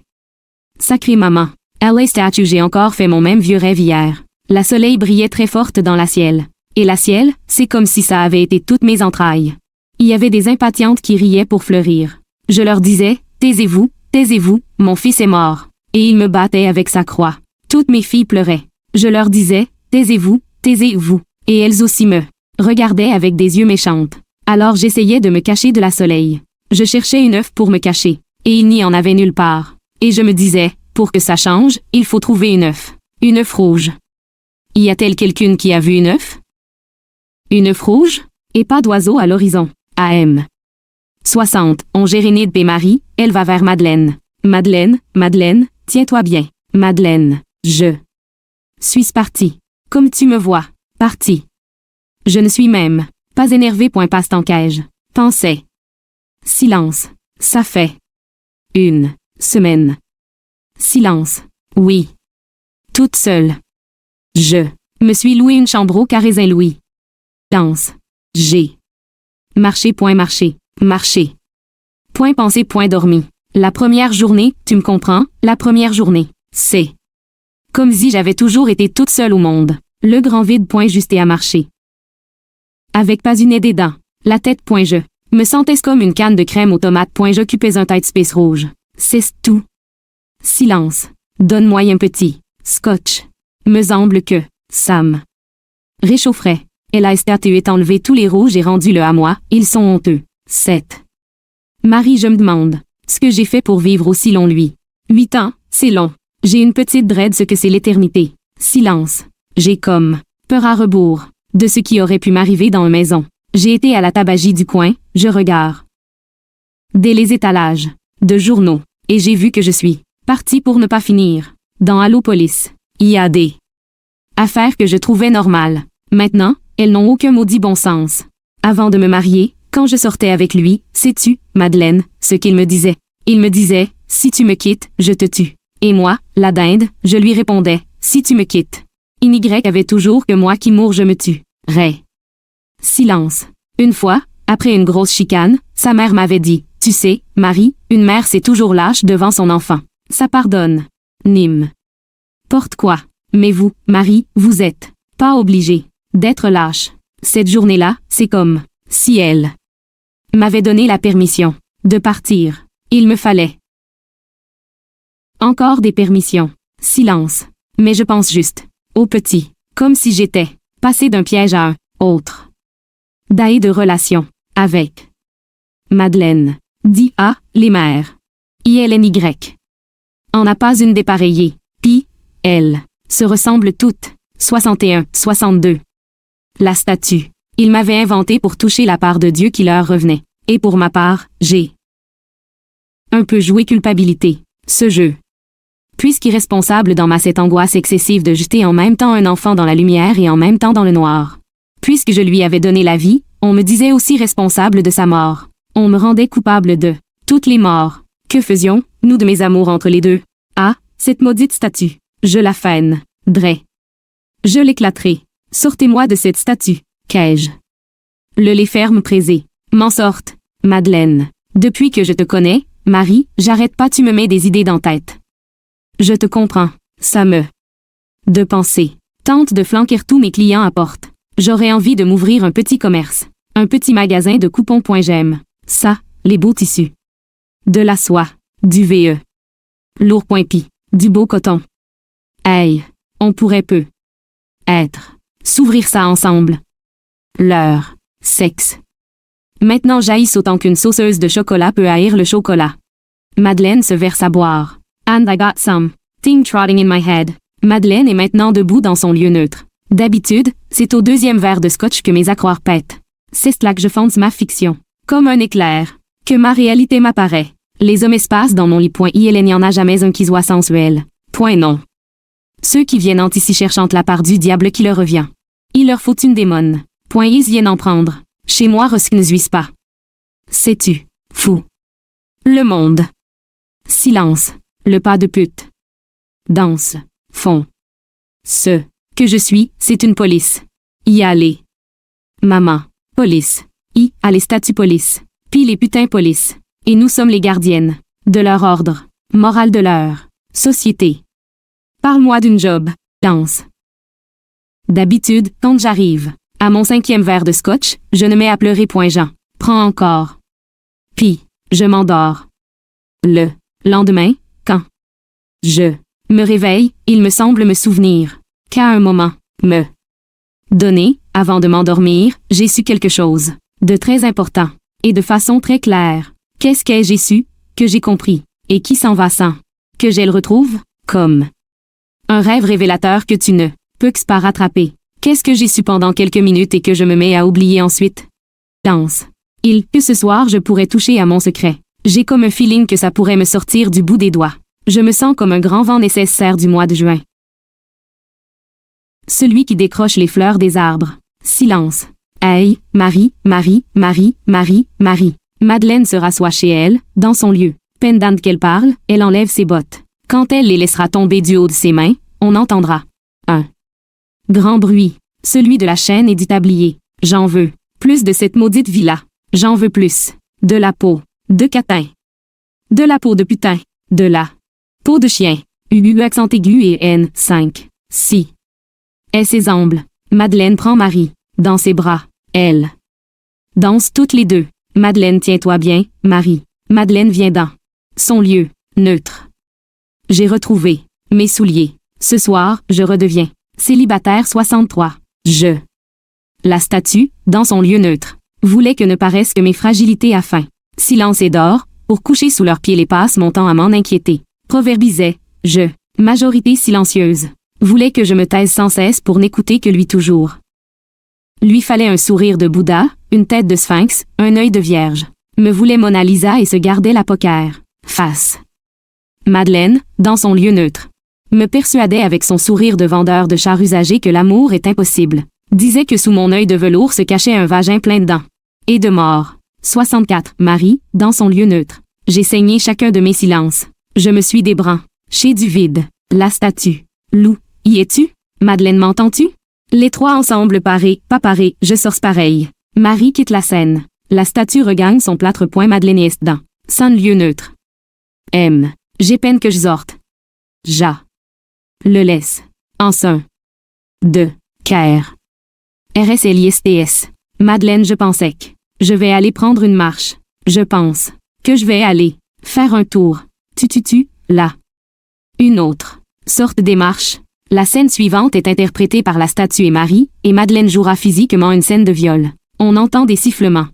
Sacrée maman. LA Statue, j'ai encore fait mon même vieux rêve hier. La soleil brillait très forte dans la ciel. Et la ciel, c'est comme si ça avait été toutes mes entrailles. Il y avait des impatientes qui riaient pour fleurir. Je leur disais, taisez-vous, mon fils est mort. Et ils me battaient avec sa croix. Toutes mes filles pleuraient. Je leur disais, taisez-vous. Et elles aussi me regardaient avec des yeux méchantes. Alors j'essayais de me cacher de la soleil. Je cherchais une œuf pour me cacher. Et il n'y en avait nulle part. Et je me disais, pour que ça change, il faut trouver une œuf. Une œuf rouge. Y a-t-elle quelqu'une qui a vu une œuf? Une œuf rouge? Et pas d'oiseau à l'horizon. AM. 60. On Jérénide et Marie, elle va vers Madeleine. Madeleine, tiens-toi bien. Madeleine, je suis partie. Comme tu me vois. Partie. Je ne suis même pas énervé. Passe-temps-qu'ai-je. Pensais. Silence. Ça fait 1 semaine. Silence. Oui. Toute seule. Je me suis loué une chambre au Carré Saint-Louis. Silence. J'ai marché. Marché. Point pensé. Point dormi. La première journée, tu me comprends? La première journée. C'est comme si j'avais toujours été toute seule au monde. Le grand vide. Point juste et à marcher. Avec pas une aide des dents. La tête. Point je me sentais comme une canne de crème aux tomates. Point j'occupais un tête space rouge. C'est tout. Silence. Donne-moi un petit scotch. Me semble que Sam réchaufferait. Elle a est enlevé tous les rouges et rendu le à moi. Ils sont honteux. 7. Marie, je me demande ce que j'ai fait pour vivre aussi long. Lui. 8 ans, c'est long. J'ai une petite dread ce que c'est l'éternité. Silence. J'ai comme peur à rebours de ce qui aurait pu m'arriver dans une maison. J'ai été à la tabagie du coin, je regarde dès les étalages de journaux, et j'ai vu que je suis partie pour ne pas finir. Dans Allo Police, il y a des affaires que je trouvais normales. Maintenant, elles n'ont aucun maudit bon sens. Avant de me marier, quand je sortais avec lui, sais-tu, Madeleine, ce qu'il me disait? Il me disait, si tu me quittes, je te tue. Et moi, la dinde, je lui répondais, si tu me quittes. Y avait toujours que moi qui mourre je me tue. Ray. Silence. Une fois, après une grosse chicane, sa mère m'avait dit, tu sais, Marie, une mère c'est toujours lâche devant son enfant. Ça pardonne. Nîmes. Porte quoi? Mais vous, Marie, vous êtes pas obligée d'être lâche. Cette journée-là, c'est comme si elle m'avait donné la permission de partir. Il me fallait encore des permissions. Silence. Mais je pense juste au petit, comme si j'étais passé d'un piège à un autre. D'ailleurs de relation avec Madeleine. Dit A, les mères. ILNY. En a pas une dépareillée. Puis, elles se ressemblent toutes. 61, 62. La statue. Ils m'avaient inventé pour toucher la part de Dieu qui leur revenait. Et pour ma part, j'ai un peu joué culpabilité. Ce jeu. Puisqu'irresponsable dans cette angoisse excessive de jeter en même temps un enfant dans la lumière et en même temps dans le noir. Puisque je lui avais donné la vie, on me disait aussi responsable de sa mort. On me rendait coupable de toutes les morts. Que faisions, nous de mes amours entre les deux? Ah, cette maudite statue. Je la faine. Dray. Je l'éclaterai. Sortez-moi de cette statue. Qu'ai-je? Les fermes présées. M'en sorte. Madeleine. Depuis que je te connais, Marie, j'arrête pas, tu me mets des idées dans tête. Je te comprends. Ça me de penser. Tente de flanquer tous mes clients à porte. J'aurais envie de m'ouvrir un petit commerce. Un petit magasin de coupons. J'aime ça, les beaux tissus. De la soie. Du VE. Lourd. Pi. Du beau coton. Hey, on pourrait peu être. S'ouvrir ça ensemble. Leur sexe. Maintenant jaillisse autant qu'une sauceuse de chocolat peut haïr le chocolat. Madeleine se verse à boire. And I got some thing trotting in my head. Madeleine est maintenant debout dans son lieu neutre. D'habitude, c'est au deuxième verre de scotch que mes accroires pètent. C'est là que je fonde ma fiction. Comme un éclair. Que ma réalité m'apparaît. Les hommes espacent dans mon lit. Il n'y en a jamais un qui soit sensuel. Point non. Ceux qui viennent ici cherchant la part du diable qui leur revient. Il leur faut une démone. Point ils viennent en prendre. Chez moi ne zuisse pas. Sais-tu, fou. Le monde. Silence. Le pas de pute. Danse. Fond. Ce que je suis, c'est une police. Y aller. Maman. Police. Y a les statues police. Puis les putains police. Et nous sommes les gardiennes. De leur ordre. Morale de leur société. Parle-moi d'une job. Lance. D'habitude, quand j'arrive à mon 5e verre de scotch, je ne mets à pleurer point Jean. Prends encore. Puis, je m'endors. Le lendemain, quand je me réveille, il me semble me souvenir qu'à un moment, me donné, avant de m'endormir, j'ai su quelque chose de très important, et de façon très claire. Qu'est-ce que j'ai su, que j'ai compris, et qui s'en va sans que je le retrouve, comme un rêve révélateur que tu ne peux pas rattraper. Qu'est-ce que j'ai su pendant quelques minutes et que je me mets à oublier ensuite? Lance. Que ce soir je pourrais toucher à mon secret. J'ai comme un feeling que ça pourrait me sortir du bout des doigts. Je me sens comme un grand vent nécessaire du mois de juin. Celui qui décroche les fleurs des arbres. Silence. Hey, Marie, Marie, Marie, Marie, Marie. Madeleine se rassoit chez elle, dans son lieu. Pendant qu'elle parle, elle enlève ses bottes. Quand elle les laissera tomber du haut de ses mains, on entendra un grand bruit, celui de la chaîne et du tablier. J'en veux plus de cette maudite villa. J'en veux plus. De la peau de catin. De la peau de putain. De la peau de chien. U accent aigu et N. 5. Si. Et ses ongles. Madeleine prend Marie dans ses bras. Elle danse toutes les deux. Madeleine, tiens-toi bien, Marie. Madeleine vient dans son lieu neutre. J'ai retrouvé mes souliers. Ce soir, je redeviens célibataire 63. La statue, dans son lieu neutre, voulait que ne paraissent que mes fragilités à faim. Silence et d'or, pour coucher sous leurs pieds les passes montant à m'en inquiéter. Proverbisait, majorité silencieuse, voulait que je me taise sans cesse pour n'écouter que lui toujours. Lui fallait un sourire de Bouddha, une tête de sphinx, un œil de vierge. Me voulait Mona Lisa et se gardait la poker face. Madeleine, dans son lieu neutre, me persuadait avec son sourire de vendeur de chars usagés que l'amour est impossible. Disait que sous mon œil de velours se cachait un vagin plein de dents. Et de mort. 64. Marie, dans son lieu neutre. J'ai saigné chacun de mes silences. Je me suis débranché du vide. La statue. Lou, y es-tu? Madeleine, m'entends-tu? Les trois ensemble parés, pas parés, je sorce pareil. Marie quitte la scène. La statue regagne son plâtre point madeleinieste dans son lieu neutre. M. J'ai peine que je sorte. Le laisse. En son. De. Caire. RSLISTS. Madeleine, je pensais que je vais aller prendre une marche. Je pense que je vais aller faire un tour. Là. Une autre sorte des marches. La scène suivante est interprétée par la statue et Marie, et Madeleine jouera physiquement une scène de viol. On entend des sifflements.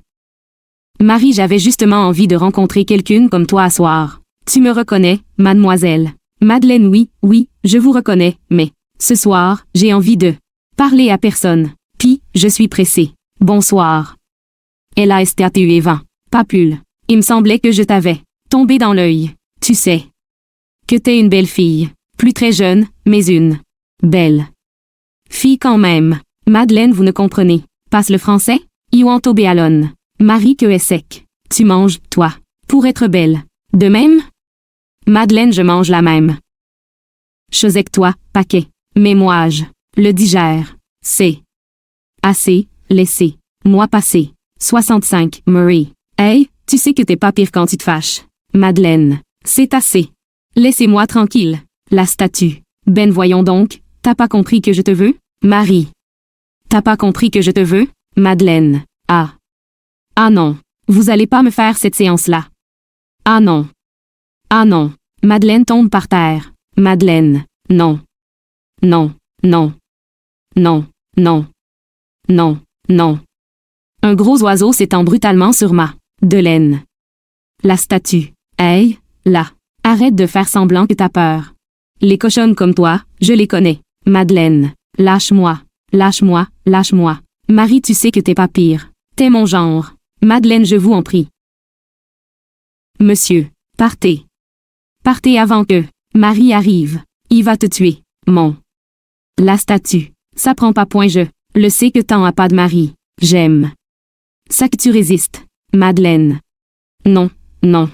Marie, j'avais justement envie de rencontrer quelqu'une comme toi à soir. Tu me reconnais, mademoiselle? Madeleine, oui, je vous reconnais, mais ce soir, j'ai envie de parler à personne. Puis, je suis pressée. Bonsoir. Elle a STATU et vent. Papule. Il me semblait que je t'avais tombé dans l'œil. Tu sais que t'es une belle fille. Plus très jeune, mais une belle fille quand même. Madeleine, vous ne comprenez. Passe le français? Iwanto Béalon. Marie, que est sec. Tu manges, toi, pour être belle. De même? Madeleine, je mange la même chose que toi, paquet. Mais moi, je le digère. C'est assez, laissez moi passer. 65. Murray. Hey, tu sais que t'es pas pire quand tu te fâches. Madeleine. C'est assez. Laissez-moi tranquille. La statue. Ben voyons donc, t'as pas compris que je te veux? Marie. T'as pas compris que je te veux? Madeleine. Ah. Ah non. Vous allez pas me faire cette séance-là. Ah non. Ah non. Madeleine tombe par terre. Madeleine. Non. Non. Non. Non. Non. Non. Non. Un gros oiseau s'étend brutalement sur ma de laine. La statue. Hey, là. Arrête de faire semblant que t'as peur. Les cochonnes comme toi, je les connais. Madeleine. Lâche-moi. Lâche-moi, lâche-moi. Marie, tu sais que t'es pas pire. T'es mon genre. Madeleine, je vous en prie. Monsieur. Partez. Partez avant que Marie arrive. Il va te tuer. Mon. La statue. Ça prend pas point je. Le sais que t'en as pas de mari. J'aime. Ça que tu résistes. Madeleine. Non, non.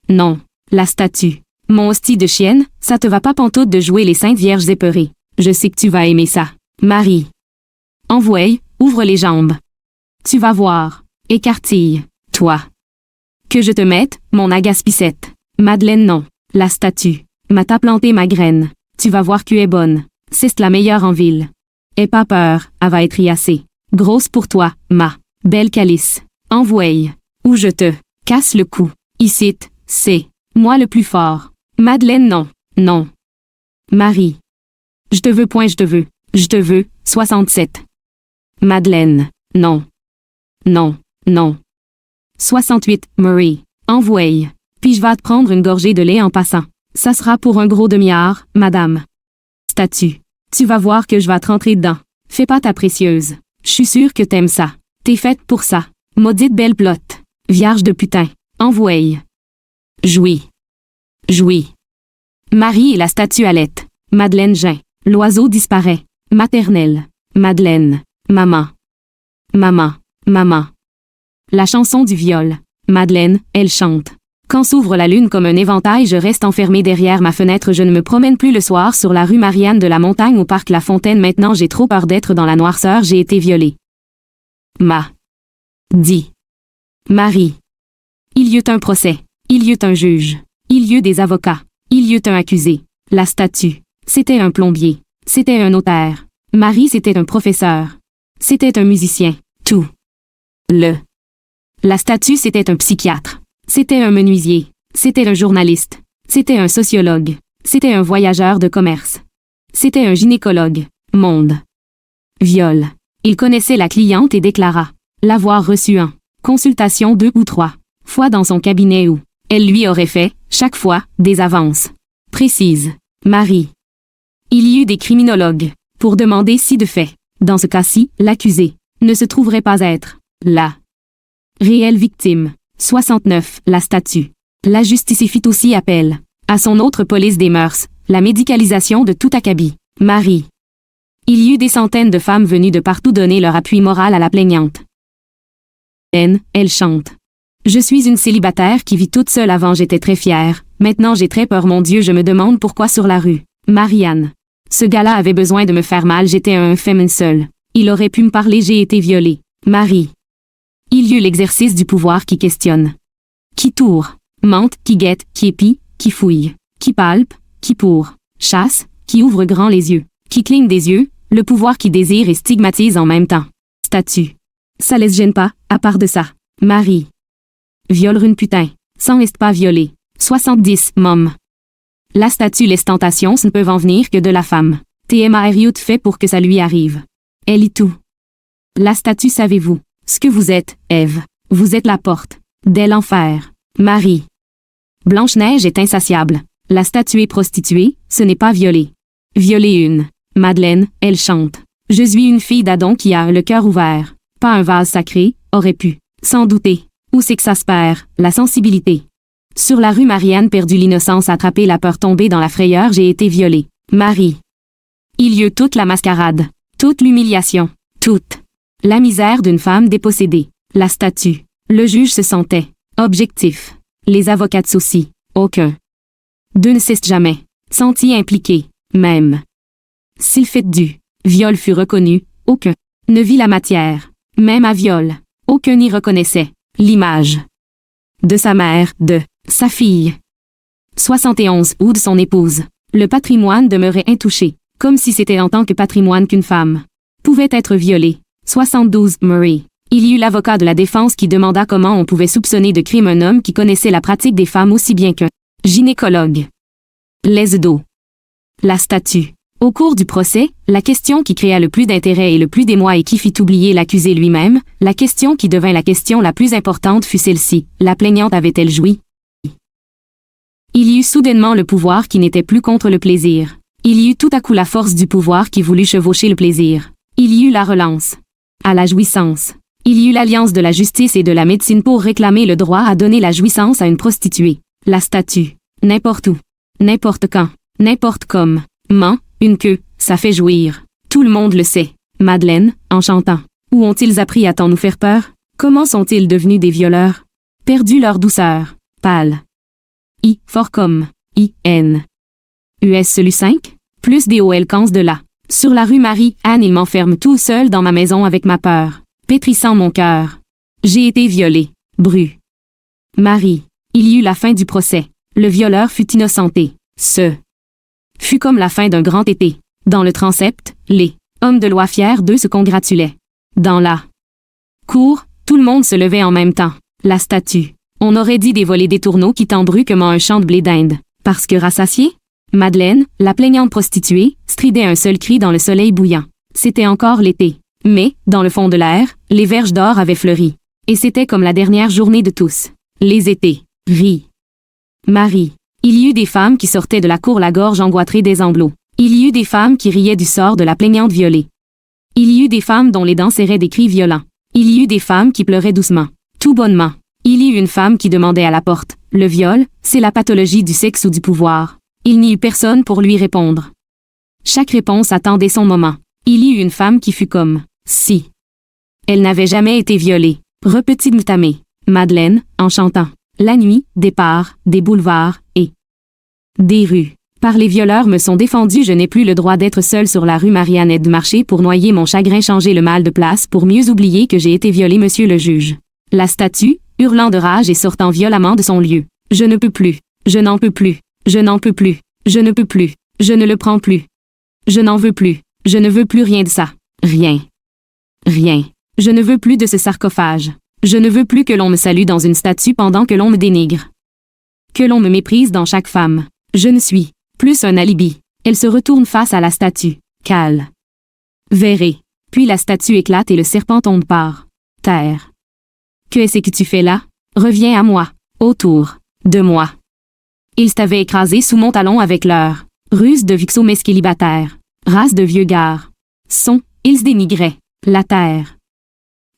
Non. La statue. Mon hostie de chienne, ça te va pas pantoute de jouer les saintes vierges épeurées. Je sais que tu vas aimer ça. Marie. Envoie, ouvre les jambes. Tu vas voir. Écartille. Toi. Que je te mette, mon agaspicette. Madeleine non. La statue. M'a planté ma graine. Tu vas voir qu'elle est bonne. C'est la meilleure en ville. Aie pas peur, elle va être riassée. Grosse pour toi, ma belle calice. Envoie. Ou je te casse le cou. Icite, c'est moi le plus fort. Madeleine non. Non. Marie. Je te veux point je te veux. Je te veux, 67. Madeleine. Non. Non. Non. 68, Marie. Envoie. Puis je vais te prendre une gorgée de lait en passant. Ça sera pour un gros demi-heure, madame. Statue. Tu vas voir que je vais te rentrer dedans. Fais pas ta précieuse. Je suis sûre que t'aimes ça. T'es faite pour ça. Maudite belle plotte. Vierge de putain. Envoie. Jouis. Jouis. Marie et la statue allette. Madeleine geint. L'oiseau disparaît. Maternelle. Madeleine. Maman. Maman. Maman. La chanson du viol. Madeleine, elle chante. Quand s'ouvre la lune comme un éventail, je reste enfermée derrière ma fenêtre. Je ne me promène plus le soir sur la rue Marianne de la Montagne au parc La Fontaine. Maintenant j'ai trop peur d'être dans la noirceur. J'ai été violée. Dit. Marie. Il y eut un procès. Il y eut un juge. Il y eut des avocats. Il y eut un accusé. La statue. C'était un plombier. C'était un notaire. Marie c'était un professeur. C'était un musicien. Tout. La statue c'était un psychiatre. C'était un menuisier. C'était un journaliste. C'était un sociologue. C'était un voyageur de commerce. C'était un gynécologue. Monde. Viol. Il connaissait la cliente et déclara l'avoir reçue en consultation 2 ou 3 fois dans son cabinet où elle lui aurait fait, chaque fois, des avances précises. Marie. Il y eut des criminologues pour demander si de fait, dans ce cas-ci, l'accusé ne se trouverait pas être la réelle victime. 69. La statue. La justice fit aussi appel à son autre police des mœurs, la médicalisation de tout acabit. Marie. Il y eut des centaines de femmes venues de partout donner leur appui moral à la plaignante. Elle chante. Je suis une célibataire qui vit toute seule. Avant j'étais très fière, maintenant j'ai très peur. Mon Dieu, je me demande pourquoi sur la rue. Marianne. Ce gars-là avait besoin de me faire mal. J'étais un féminin seul. Il aurait pu me parler. J'ai été violée. Marie. Il y eut l'exercice du pouvoir qui questionne. Qui tourne, mente, qui guette, qui épie, qui fouille, qui palpe, qui pour, chasse, qui ouvre grand les yeux, qui cligne des yeux, le pouvoir qui désire et stigmatise en même temps. Statue. Ça les gêne pas, à part de ça. Marie. Viole une putain. Sans est pas violée. 70, mom. La statue laisse tentation ne peuvent en venir que de la femme. TMARIOT fait pour que ça lui arrive. Elle y tout. La statue savez-vous ce que vous êtes, Ève. Vous êtes la porte dès l'enfer. Marie. Blanche-Neige est insatiable. La statue est prostituée, ce n'est pas violer. Violer une. Madeleine, elle chante. Je suis une fille d'Adam qui a le cœur ouvert. Pas un vase sacré, aurait pu. Sans douter. Où c'est que ça se perd, la sensibilité. Sur la rue Marianne, perdu l'innocence, attrapé la peur, tombé dans la frayeur, j'ai été violée. Marie. Il y eut toute la mascarade. Toute l'humiliation. Toute. La misère d'une femme dépossédée. La statue. Le juge se sentait objectif. Les avocats aussi. Aucun. Deux ne cessent jamais. Senti impliqué. Même. S'il fait du viol fut reconnu, aucun ne vit la matière. Même à viol. Aucun n'y reconnaissait l'image de sa mère, de sa fille. 71 ou de son épouse. Le patrimoine demeurait intouché, comme si c'était en tant que patrimoine qu'une femme pouvait être violée. 72 Murray. Il y eut l'avocat de la défense qui demanda comment on pouvait soupçonner de crime un homme qui connaissait la pratique des femmes aussi bien qu'un gynécologue. Les d'eau. La statue. Au cours du procès, la question qui créa le plus d'intérêt et le plus d'émoi et qui fit oublier l'accusé lui-même, la question qui devint la question la plus importante fut celle-ci. La plaignante avait-elle joui? Il y eut soudainement le pouvoir qui n'était plus contre le plaisir. Il y eut tout à coup la force du pouvoir qui voulut chevaucher le plaisir. Il y eut la relance à la jouissance. Il y eut l'alliance de la justice et de la médecine pour réclamer le droit à donner la jouissance à une prostituée. La statue. N'importe où. N'importe quand. N'importe comme. Une queue, ça fait jouir. Tout le monde le sait. Madeleine, en chantant. Où ont-ils appris à tant nous faire peur? Comment sont-ils devenus des violeurs? Perdu leur douceur. Pâle. Fort comme. US celui 5? Plus des OL cans de là. Sur la rue Marie-Anne, il m'enferme tout seul dans ma maison avec ma peur, pétrissant mon cœur. J'ai été violée. Bru. Marie. Il y eut la fin du procès. Le violeur fut innocenté. Ce fut comme la fin d'un grand été. Dans le transept, les hommes de loi fiers d'eux se congratulaient. Dans la cour, tout le monde se levait en même temps. La statue. On aurait dit dévoiler des tourneaux quittant brusquement un champ de blé d'Inde. Parce que rassasiée? Madeleine, la plaignante prostituée, stridait un seul cri dans le soleil bouillant. C'était encore l'été. Mais, dans le fond de l'air, les verges d'or avaient fleuri. Et c'était comme la dernière journée de tous. Les étés. Rit. Marie. Il y eut des femmes qui sortaient de la cour la gorge emboîtrée des amblots. Il y eut des femmes qui riaient du sort de la plaignante violée. Il y eut des femmes dont les dents serraient des cris violents. Il y eut des femmes qui pleuraient doucement. Tout bonnement. Il y eut une femme qui demandait à la porte. Le viol, c'est la pathologie du sexe ou du pouvoir. Il n'y eut personne pour lui répondre. Chaque réponse attendait son moment. Il y eut une femme qui fut comme si elle n'avait jamais été violée. Repetit Mutamé. Madeleine, en chantant. La nuit, départ, des boulevards, et des rues. Par les violeurs me sont défendus, je n'ai plus le droit d'être seule sur la rue Marie-Anne et de marcher pour noyer mon chagrin, changer le mal de place pour mieux oublier que j'ai été violée, monsieur le juge. La statue, hurlant de rage et sortant violemment de son lieu. Je ne peux plus. Je n'en peux plus. Je n'en peux plus. Je ne peux plus. Je ne le prends plus. Je n'en veux plus. Je ne veux plus rien de ça. Rien. Rien. Je ne veux plus de ce sarcophage. Je ne veux plus que l'on me salue dans une statue pendant que l'on me dénigre. Que l'on me méprise dans chaque femme. Je ne suis plus un alibi. Elle se retourne face à la statue. Cale. Verrez. Puis la statue éclate et le serpent tombe par terre. Que est-ce que tu fais là? Reviens à moi. Autour de moi. Ils t'avaient écrasé sous mon talon avec leur ruse de vixo célibataire. Race de vieux gars. Ils dénigraient la terre.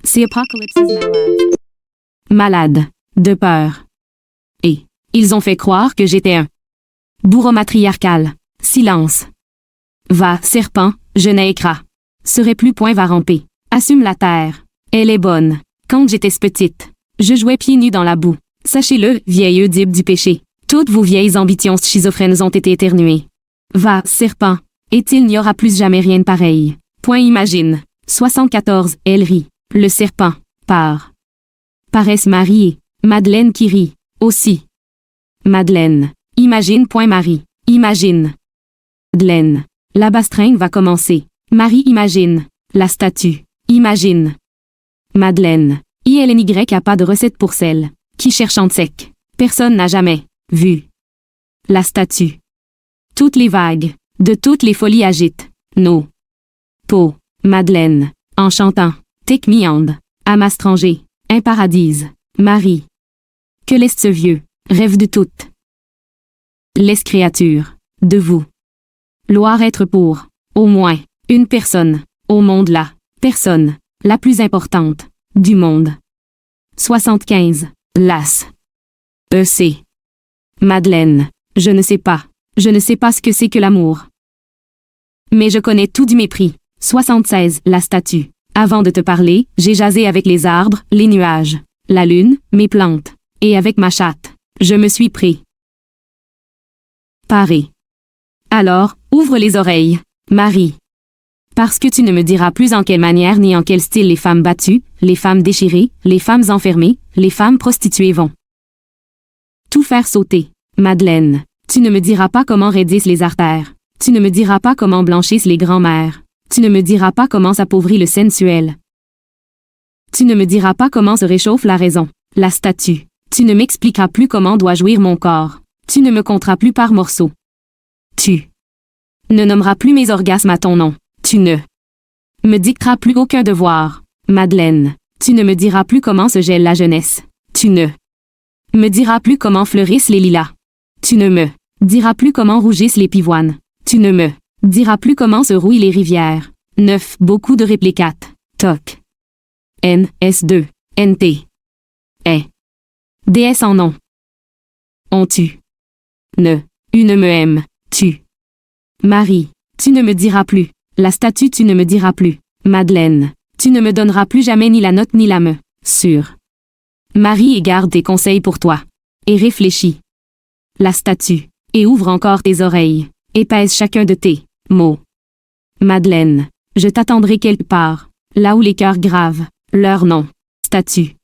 C'est Apocalypse malade. Malade. De peur. Et ils ont fait croire que j'étais un bourreau matriarcal. Silence. Va, serpent, je n'ai écras. Serait plus point va ramper. Assume la terre. Elle est bonne. Quand j'étais petite, je jouais pieds nus dans la boue. Sachez-le, vieil Oedipe du péché. Toutes vos vieilles ambitions schizophrènes ont été éternuées. Va, serpent. Et il n'y aura plus jamais rien de pareil. Point imagine. 74, elle rit. Le serpent. Paresse Marie et Madeleine qui rit. Aussi. Madeleine. Imagine. Point Marie. Imagine. Madeleine. La bastringue va commencer. Marie imagine. La statue. Imagine. Madeleine. ILNY a pas de recette pour celle qui cherche en sec. Personne n'a jamais vu la statue. Toutes les vagues de toutes les folies agitent nos peaux. Madeleine. En chantant. Take me hand. Amastranger. Imparadise. Marie. Que laisse ce vieux rêve de toutes les créatures de vous. Loire être pour au moins une personne au monde, la personne la plus importante du monde. 75. Las. E.C. Madeleine. Je ne sais pas. Je ne sais pas ce que c'est que l'amour. Mais je connais tout du mépris. 76. La statue. Avant de te parler, j'ai jasé avec les arbres, les nuages, la lune, mes plantes. Et avec ma chatte, je me suis paré. Alors, ouvre les oreilles, Marie. Parce que tu ne me diras plus en quelle manière ni en quel style les femmes battues, les femmes déchirées, les femmes enfermées, les femmes prostituées vont tout faire sauter. Madeleine. Tu ne me diras pas comment raidissent les artères. Tu ne me diras pas comment blanchissent les grands-mères. Tu ne me diras pas comment s'appauvrit le sensuel. Tu ne me diras pas comment se réchauffe la raison. La statue. Tu ne m'expliqueras plus comment doit jouir mon corps. Tu ne me compteras plus par morceaux. Tu ne nommeras plus mes orgasmes à ton nom. Tu ne me dicteras plus aucun devoir. Madeleine. Tu ne me diras plus comment se gèle la jeunesse. Tu ne me diras plus comment fleurissent les lilas. Tu ne me diras plus comment rougissent les pivoines. Tu ne me diras plus comment se rouillent les rivières. 9. Beaucoup de réplicates. Toc. N, S2, NT. Eh. DS en nom. On tue. Ne. Une me aime. Tu. Marie. Tu ne me diras plus. La statue tu ne me diras plus. Madeleine. Tu ne me donneras plus jamais ni la note ni la me. Sur. Marie et garde tes conseils pour toi. Et réfléchis. La statue. Et ouvre encore tes oreilles. Et pèse chacun de tes mots. Madeleine. Je t'attendrai quelque part, là où les cœurs gravent leur nom. Statue.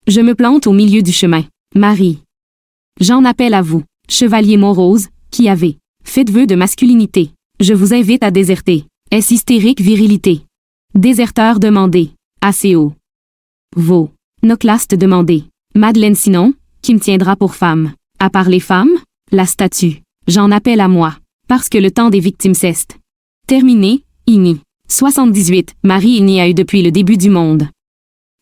Je me plante au milieu du chemin. Marie. J'en appelle à vous, chevalier morose, qui avez fait vœu de masculinité. Je vous invite à déserter. Est-ce hystérique virilité? Déserteur demandé. Assez haut. Vos. Noclaste demandé. Madeleine sinon, qui me tiendra pour femme? À part les femmes? La statue. J'en appelle à moi. Parce que le temps des victimes ceste. Terminé, INI. 78. Marie il n'y a eu depuis le début du monde.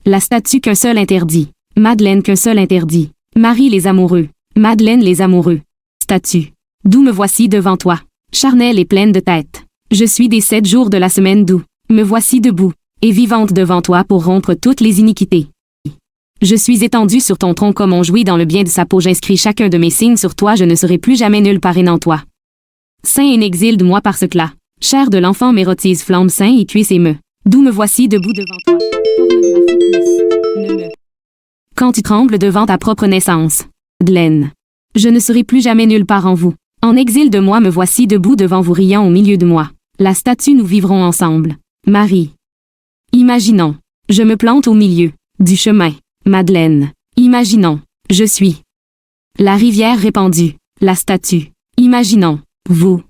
La statue qu'un seul interdit. Madeleine qu'un seul interdit. Marie les amoureux. Madeleine les amoureux. Statue. D'où me voici devant toi. Charnelle et pleine de tête. Je suis des 7 jours de la semaine d'où. Me voici debout. Et vivante devant toi pour rompre toutes les iniquités. Je suis étendu sur ton tronc comme on jouit dans le bien de sa peau. J'inscris chacun de mes signes sur toi. Je ne serai plus jamais nulle part en toi. Saint et n'exilde-moi par ce clas. Chair de l'enfant m'érotise, flamme saint et cuisse et me. D'où me voici debout devant toi. Ne me. Quand tu trembles devant ta propre naissance. Madeleine. Je ne serai plus jamais nulle part en vous. En exil de moi me voici debout devant vous riant au milieu de moi. La statue nous vivrons ensemble. Marie. Imaginons. Je me plante au milieu du chemin. Madeleine. Imaginons. Je suis. La rivière répandue. La statue. Imaginons. Vous.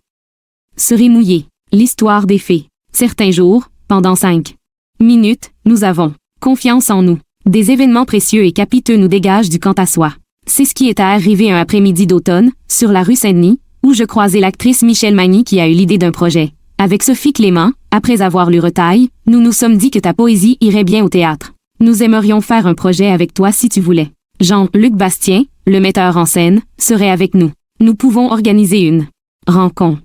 Serez mouillé. L'histoire des fées. Certains jours, pendant 5 minutes, nous avons confiance en nous. Des événements précieux et capiteux nous dégagent du quant à soi. C'est ce qui est arrivé un après-midi d'automne, sur la rue Saint-Denis, où je croisai l'actrice Michel Magny qui a eu l'idée d'un projet. Avec Sophie Clément, après avoir lu Retaille, nous nous sommes dit que ta poésie irait bien au théâtre. Nous aimerions faire un projet avec toi si tu voulais. Jean-Luc Bastien, le metteur en scène, serait avec nous. Nous pouvons organiser une rencontre.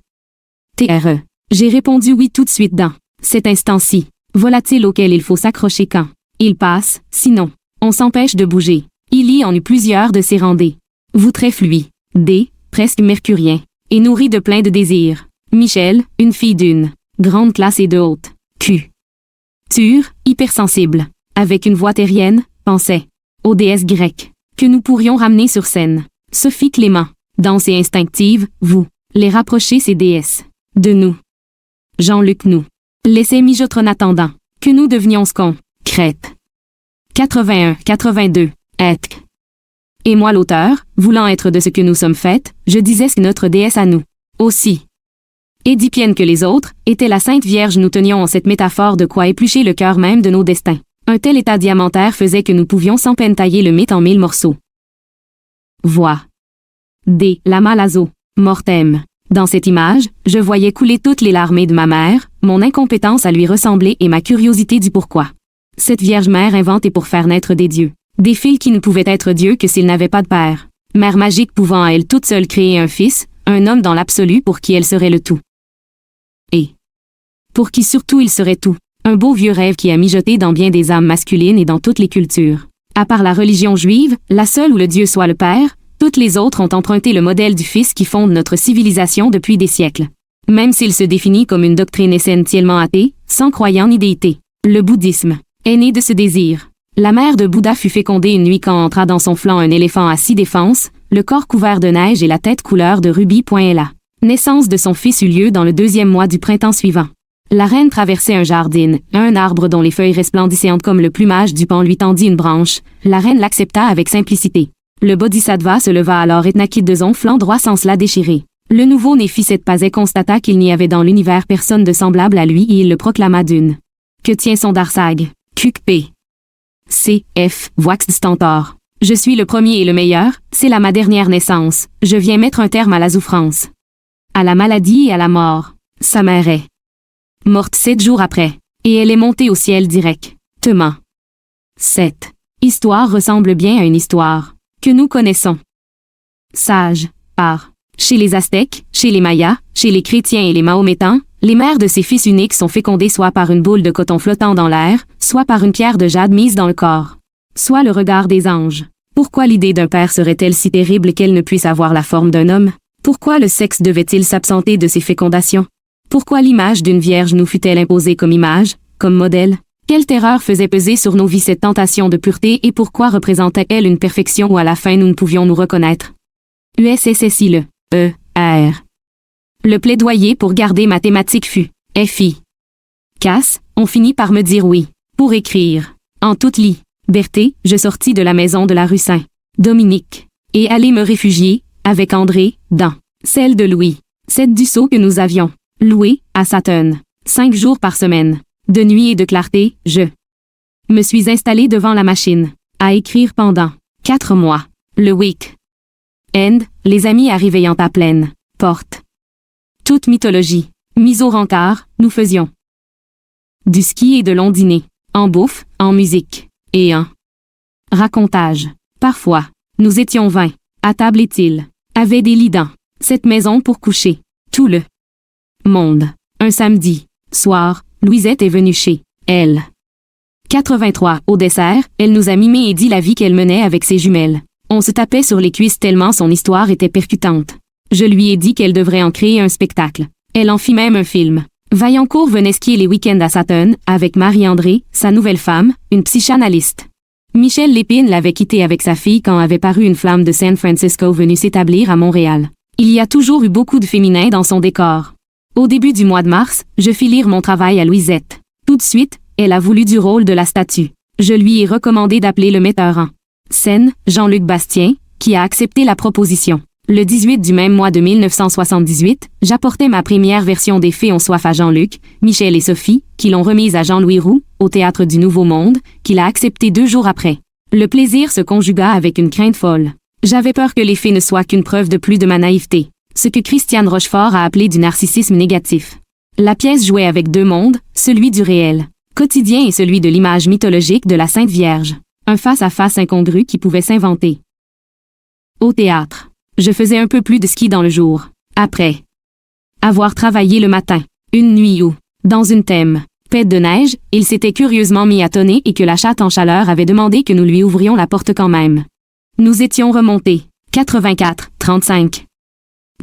TRE. J'ai répondu oui tout de suite dans cet instant-ci, volatile auquel il faut s'accrocher quand il passe, sinon, on s'empêche de bouger. Il y en eut plusieurs de ces rendez vous très fluides, presque mercuriens, et nourris de plein de désirs. Michel, une fille d'une grande classe et de haute culture, hypersensible, avec une voix terrienne, pensait aux déesses grecques, que nous pourrions ramener sur scène. Sophie Clément, danse et instinctive, vous les rapprochez ces déesses de nous. Jean-Luc nous laissait mijoter en attendant que nous devenions ce qu'on crête. 81, 82, être. Et moi l'auteur, voulant être de ce que nous sommes faites, je disais que notre déesse à nous aussi édipienne que les autres, était la Sainte Vierge. Nous tenions en cette métaphore de quoi éplucher le cœur même de nos destins. Un tel état diamantaire faisait que nous pouvions sans peine tailler le mythe en 1000 morceaux. Voix. D. La Malazo. Mortem. Dans cette image, je voyais couler toutes les larmes de ma mère, mon incompétence à lui ressembler et ma curiosité du pourquoi. Cette Vierge Mère inventée pour faire naître des dieux. Des filles qui ne pouvaient être dieux que s'ils n'avaient pas de père. Mère magique pouvant à elle toute seule créer un fils, un homme dans l'absolu pour qui elle serait le tout. Et pour qui surtout il serait tout. Un beau vieux rêve qui a mijoté dans bien des âmes masculines et dans toutes les cultures. À part la religion juive, la seule où le Dieu soit le Père, toutes les autres ont emprunté le modèle du Fils qui fonde notre civilisation depuis des siècles. Même s'il se définit comme une doctrine essentiellement athée, sans croyant ni déité. Le bouddhisme est né de ce désir. La mère de Bouddha fut fécondée une nuit quand entra dans son flanc un éléphant à 6 défenses, le corps couvert de neige et la tête couleur de rubis. La naissance de son fils eut lieu dans le 2e mois du printemps suivant. La reine traversait un jardin, un arbre dont les feuilles resplendissantes comme le plumage du pan lui tendit une branche. La reine l'accepta avec simplicité. Le bodhisattva se leva alors et naquit de son flanc droit sans cela déchirer. Le nouveau-né fit cette pas et constata qu'il n'y avait dans l'univers personne de semblable à lui et il le proclama d'une. Que tient son darsag? QP. C. F. Voix stentor. Je suis le premier et le meilleur, c'est là ma dernière naissance. Je viens mettre un terme à la souffrance, à la maladie et à la mort. Sa mère est morte 7 jours après, et elle est montée au ciel directement. 7. Histoire ressemble bien à une histoire que nous connaissons. Sage, par. Chez les Aztèques, chez les Mayas, chez les chrétiens et les Mahométans, les mères de ces fils uniques sont fécondées soit par une boule de coton flottant dans l'air, soit par une pierre de jade mise dans le corps, soit le regard des anges. Pourquoi l'idée d'un père serait-elle si terrible qu'elle ne puisse avoir la forme d'un homme? Pourquoi le sexe devait-il s'absenter de ces fécondations? Pourquoi l'image d'une vierge nous fut-elle imposée comme image, comme modèle? Quelle terreur faisait peser sur nos vies cette tentation de pureté et pourquoi représentait-elle une perfection où à la fin nous ne pouvions nous reconnaître? USSSI le E. R. Le plaidoyer pour garder mathématiques fut F.I. Cass, on finit par me dire oui. Pour écrire. En toute liberté, je sortis de la maison de la rue Saint-Dominique. Et allai me réfugier, avec André, dans celle de Louis. Cette Dussault que nous avions louée, à Sutton. 5 jours par semaine. De nuit et de clarté, je me suis installé devant la machine. À écrire pendant 4 mois. Le week-end, les amis arrivaient à pleine porte. Toute mythologie. Mise au rencard, nous faisions du ski et de longs dîners. En bouffe, en musique. Et en racontage. Parfois, nous étions 20. À table et-il avait des lits dans cette maison pour coucher tout le monde. Un samedi soir, Louisette est venue chez elle. 83. Au dessert, elle nous a mimé et dit la vie qu'elle menait avec ses jumelles. On se tapait sur les cuisses tellement son histoire était percutante. Je lui ai dit qu'elle devrait en créer un spectacle. Elle en fit même un film. Vaillancourt venait skier les week-ends à Sutton, avec Marie-André, sa nouvelle femme, une psychanalyste. Michel Lépine l'avait quitté avec sa fille quand avait paru une flamme de San Francisco venue s'établir à Montréal. Il y a toujours eu beaucoup de féminin dans son décor. Au début du mois de mars, je fis lire mon travail à Louisette. Tout de suite, elle a voulu du rôle de la statue. Je lui ai recommandé d'appeler le metteur en scène, Jean-Luc Bastien, qui a accepté la proposition. Le 18 du même mois de 1978, j'apportais ma première version des Fées ont soif à Jean-Luc, Michel et Sophie, qui l'ont remise à Jean-Louis Roux, au Théâtre du Nouveau Monde, qu'il a accepté 2 jours après. Le plaisir se conjuga avec une crainte folle. J'avais peur que les Fées ne soient qu'une preuve de plus de ma naïveté, ce que Christiane Rochefort a appelé du narcissisme négatif. La pièce jouait avec 2 mondes, celui du réel quotidien et celui de l'image mythologique de la Sainte Vierge. Un face-à-face incongru qui pouvait s'inventer. Au théâtre. Je faisais un peu plus de ski dans le jour. Après avoir travaillé le matin, une nuit où, dans une tempête de neige, il s'était curieusement mis à tonner et que la chatte en chaleur avait demandé que nous lui ouvrions la porte quand même. Nous étions remontés. 84-35.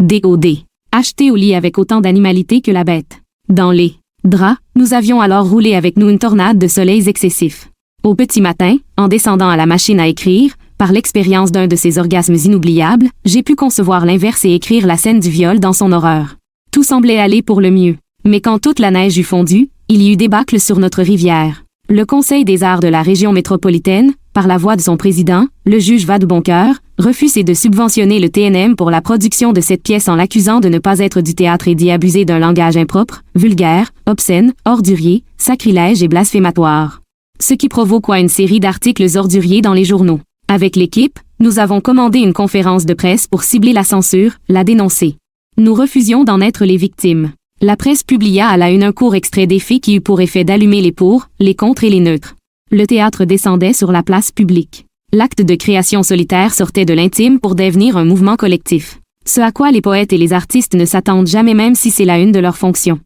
DOD. Achetés au lit avec autant d'animalité que la bête. Dans les draps, nous avions alors roulé avec nous une tornade de soleils excessifs. Au petit matin, en descendant à la machine à écrire, par l'expérience d'un de ces orgasmes inoubliables, j'ai pu concevoir l'inverse et écrire la scène du viol dans son horreur. Tout semblait aller pour le mieux. Mais quand toute la neige eut fondu, il y eut débâcle sur notre rivière. Le Conseil des arts de la région métropolitaine, par la voix de son président, le juge Vadeboncoeur, refusait de subventionner le TNM pour la production de cette pièce en l'accusant de ne pas être du théâtre et d'y abuser d'un langage impropre, vulgaire, obscène, ordurier, sacrilège et blasphématoire. Ce qui provoqua une série d'articles orduriers dans les journaux. Avec l'équipe, nous avons commandé une conférence de presse pour cibler la censure, la dénoncer. Nous refusions d'en être les victimes. La presse publia à la une un court extrait des faits qui eut pour effet d'allumer les pour, les contre et les neutres. Le théâtre descendait sur la place publique. L'acte de création solitaire sortait de l'intime pour devenir un mouvement collectif. Ce à quoi les poètes et les artistes ne s'attendent jamais même si c'est la une de leur fonction.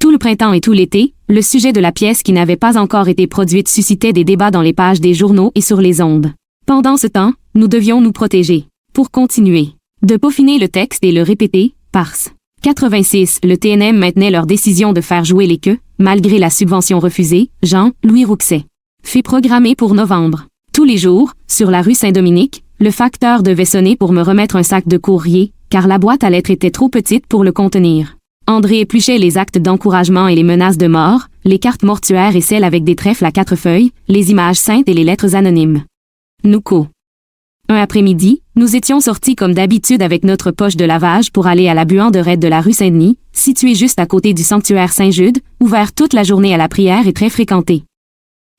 Tout le printemps et tout l'été, le sujet de la pièce qui n'avait pas encore été produite suscitait des débats dans les pages des journaux et sur les ondes. Pendant ce temps, nous devions nous protéger. Pour continuer de peaufiner le texte et le répéter, parce 86, le TNM maintenait leur décision de faire jouer les queues, malgré la subvention refusée, Jean-Louis Rouxet. Fait programmer pour novembre. Tous les jours, sur la rue Saint-Dominique, le facteur devait sonner pour me remettre un sac de courrier, car la boîte à lettres était trop petite pour le contenir. André épluchait les actes d'encouragement et les menaces de mort, les cartes mortuaires et celles avec des trèfles à 4 feuilles, les images saintes et les lettres anonymes. Un après-midi, nous étions sortis comme d'habitude avec notre poche de lavage pour aller à la buanderette de la rue Saint-Denis, située juste à côté du sanctuaire Saint-Jude, ouvert toute la journée à la prière et très fréquenté.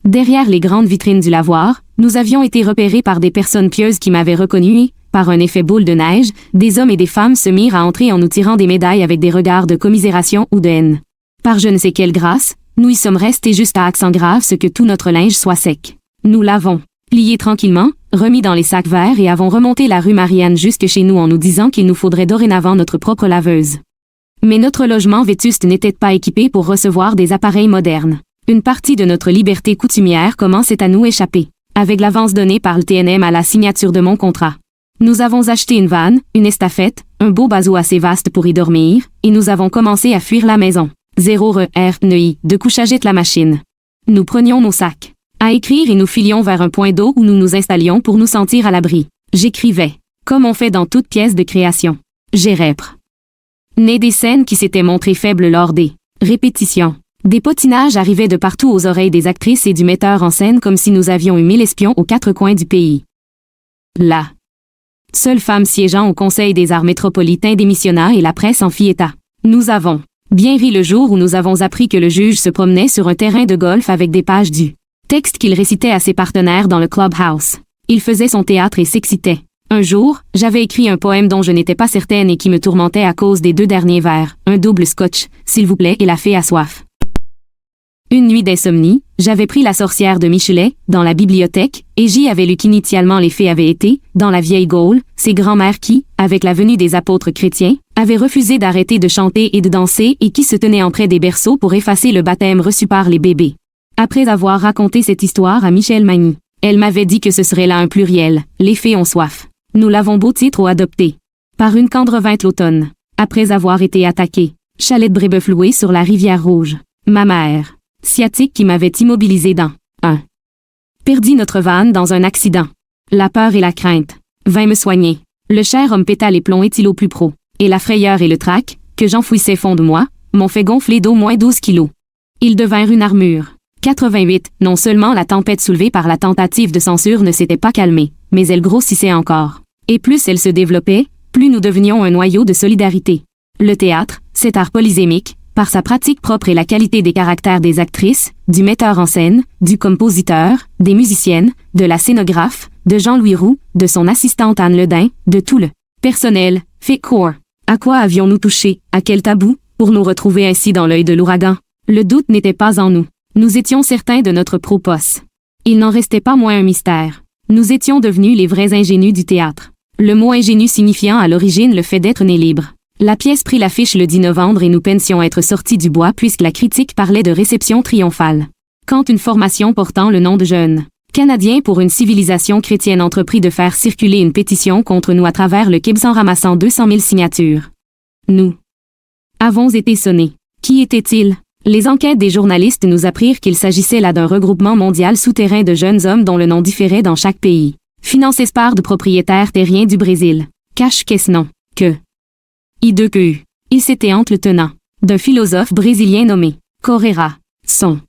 Derrière les grandes vitrines du lavoir, nous avions été repérés par des personnes pieuses qui m'avaient reconnus et, par un effet boule de neige, des hommes et des femmes se mirent à entrer en nous tirant des médailles avec des regards de commisération ou de haine. Par je ne sais quelle grâce, nous y sommes restés juste à accent grave ce que tout notre linge soit sec. Nous l'avons plié tranquillement, remis dans les sacs verts et avons remonté la rue Marianne jusque chez nous en nous disant qu'il nous faudrait dorénavant notre propre laveuse. Mais notre logement vétuste n'était pas équipé pour recevoir des appareils modernes. Une partie de notre liberté coutumière commençait à nous échapper. Avec l'avance donnée par le TNM à la signature de mon contrat. Nous avons acheté une vanne, une estafette, un beau bateau assez vaste pour y dormir, et nous avons commencé à fuir la maison. 0 RNI, de couchagite la machine. Nous prenions nos sacs à écrire et nous filions vers un point d'eau où nous nous installions pour nous sentir à l'abri. J'écrivais, comme on fait dans toute pièce de création. J'ai né des scènes qui s'étaient montrées faibles lors des Répétition. Des potinages arrivaient de partout aux oreilles des actrices et du metteur en scène comme si nous avions eu 1000 espions aux 4 coins du pays. La seule femme siégeant au Conseil des arts métropolitains démissionna et la presse en fit état. Nous avons bien ri le jour où nous avons appris que le juge se promenait sur un terrain de golf avec des pages du texte qu'il récitait à ses partenaires dans le clubhouse. Il faisait son théâtre et s'excitait. Un jour, j'avais écrit un poème dont je n'étais pas certaine et qui me tourmentait à cause des 2 derniers vers, un double scotch, s'il vous plaît, et la fée a soif. Une nuit d'insomnie, j'avais pris La sorcière de Michelet, dans la bibliothèque, et j'y avais lu qu'initialement les fées avaient été, dans la vieille Gaule, ces grands-mères qui, avec la venue des apôtres chrétiens, avaient refusé d'arrêter de chanter et de danser et qui se tenaient en près des berceaux pour effacer le baptême reçu par les bébés. Après avoir raconté cette histoire à Michel Magny, elle m'avait dit que ce serait là un pluriel, les fées ont soif. Nous l'avons beau titre ou adopté. Par une candrevinte l'automne. Après avoir été attaqué. Chalet de Brébeuf loué sur la rivière Rouge. Ma mère. Sciatique qui m'avait immobilisé dans un. Perdit notre vanne dans un accident. La peur et la crainte. Vint me soigner. Le cher homme péta les plombs est-il au plus pro. Et la frayeur et le trac, que j'enfouissais fond de moi, m'ont fait gonfler d'au moins 12 kilos. Ils devinrent une armure. 88. Non seulement la tempête soulevée par la tentative de censure ne s'était pas calmée, mais elle grossissait encore. Et plus elle se développait, plus nous devenions un noyau de solidarité. Le théâtre, cet art polysémique, par sa pratique propre et la qualité des caractères des actrices, du metteur en scène, du compositeur, des musiciennes, de la scénographe, de Jean-Louis Roux, de son assistante Anne Ledin, de tout le personnel, fait corps. À quoi avions-nous touché, à quel tabou, pour nous retrouver ainsi dans l'œil de l'ouragan? Le doute n'était pas en nous. Nous étions certains de notre propos. Il n'en restait pas moins un mystère. Nous étions devenus les vrais ingénus du théâtre. Le mot ingénu signifiant à l'origine le fait d'être né libre. La pièce prit l'affiche le 10 novembre et nous pensions être sortis du bois puisque la critique parlait de réception triomphale. Quand une formation portant le nom de Jeunes Canadiens pour une civilisation chrétienne entreprit de faire circuler une pétition contre nous à travers le Québec en ramassant 200 000 signatures. Nous avons été sonnés. Qui était-il? Les enquêtes des journalistes nous apprirent qu'il s'agissait là d'un regroupement mondial souterrain de jeunes hommes dont le nom différait dans chaque pays. Finance par de propriétaires terriens du Brésil. Cache qu'est-ce nom? Que. I2QU. Il s'était entre le tenant d'un philosophe brésilien nommé Correira. Son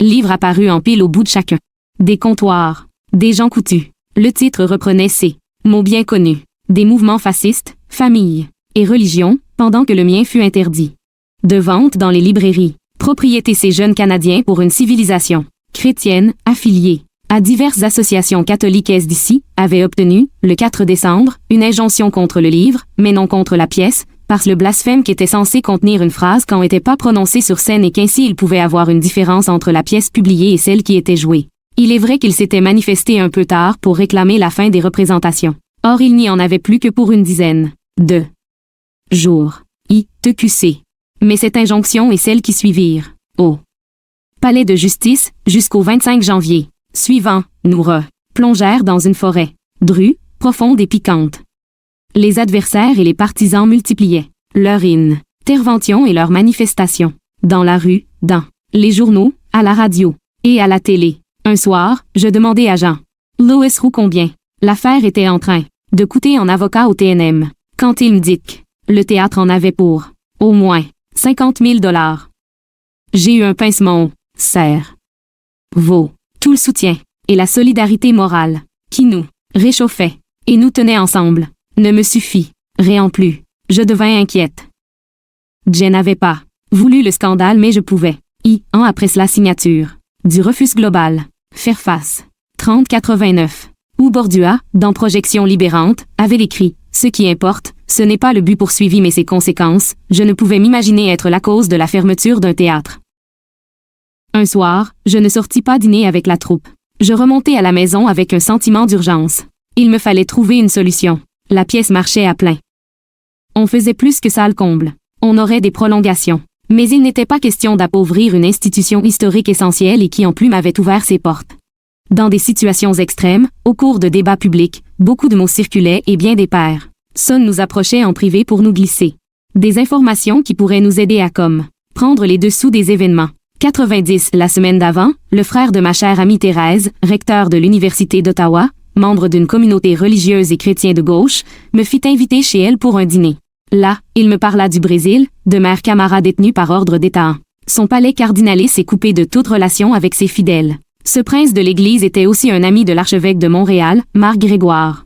livre apparut en pile au bout de chacun des comptoirs, des gens coutus. Le titre reprenait ces mots bien connus. Des mouvements fascistes, famille et religion, pendant que le mien fut interdit. De vente dans les librairies. Propriété ces jeunes Canadiens pour une civilisation chrétienne, affiliée à diverses associations catholiques d'ici, avait obtenu, le 4 décembre, une injonction contre le livre, mais non contre la pièce, parce le blasphème qui était censé contenir une phrase quand n'était pas prononcée sur scène et qu'ainsi il pouvait avoir une différence entre la pièce publiée et celle qui était jouée. Il est vrai qu'il s'était manifesté un peu tard pour réclamer la fin des représentations. Or il n'y en avait plus que pour une dizaine de jours. I.T.Q.C. Mais cette injonction et celles qui suivirent, au palais de justice, jusqu'au 25 janvier suivant, nous plongèrent dans une forêt drue, profonde et piquante. Les adversaires et les partisans multipliaient leur intervention et leurs manifestations, dans la rue, dans les journaux, à la radio et à la télé. Un soir, je demandai à Jean Louis Roux combien l'affaire était en train de coûter en avocat au TNM, quand il me dit que le théâtre en avait pour, au moins, 50 000 $. J'ai eu un pincement au cerveau. Tout le soutien et la solidarité morale qui nous réchauffait et nous tenait ensemble ne me suffit rien plus. Je devins inquiète. Je n'avais pas voulu le scandale mais je pouvais, an après la signature du refus global, faire face. 3089. Où Bordua, dans Projection libérante, avait écrit « Ce qui importe, ce n'est pas le but poursuivi mais ses conséquences, je ne pouvais m'imaginer être la cause de la fermeture d'un théâtre. » Un soir, je ne sortis pas dîner avec la troupe. Je remontai à la maison avec un sentiment d'urgence. Il me fallait trouver une solution. La pièce marchait à plein. On faisait plus que ça le comble. On aurait des prolongations. Mais il n'était pas question d'appauvrir une institution historique essentielle et qui en plus m'avait ouvert ses portes. Dans des situations extrêmes, au cours de débats publics, beaucoup de mots circulaient et bien des pairs. Son nous approchait en privé pour nous glisser des informations qui pourraient nous aider à prendre les dessous des événements. 90. La semaine d'avant, le frère de ma chère amie Thérèse, recteur de l'Université d'Ottawa, membre d'une communauté religieuse et chrétienne de gauche, me fit inviter chez elle pour un dîner. Là, il me parla du Brésil, de Mère Camara détenu par ordre d'État. Son palais cardinalice est coupé de toute relation avec ses fidèles. Ce prince de l'Église était aussi un ami de l'archevêque de Montréal, Marc Grégoire.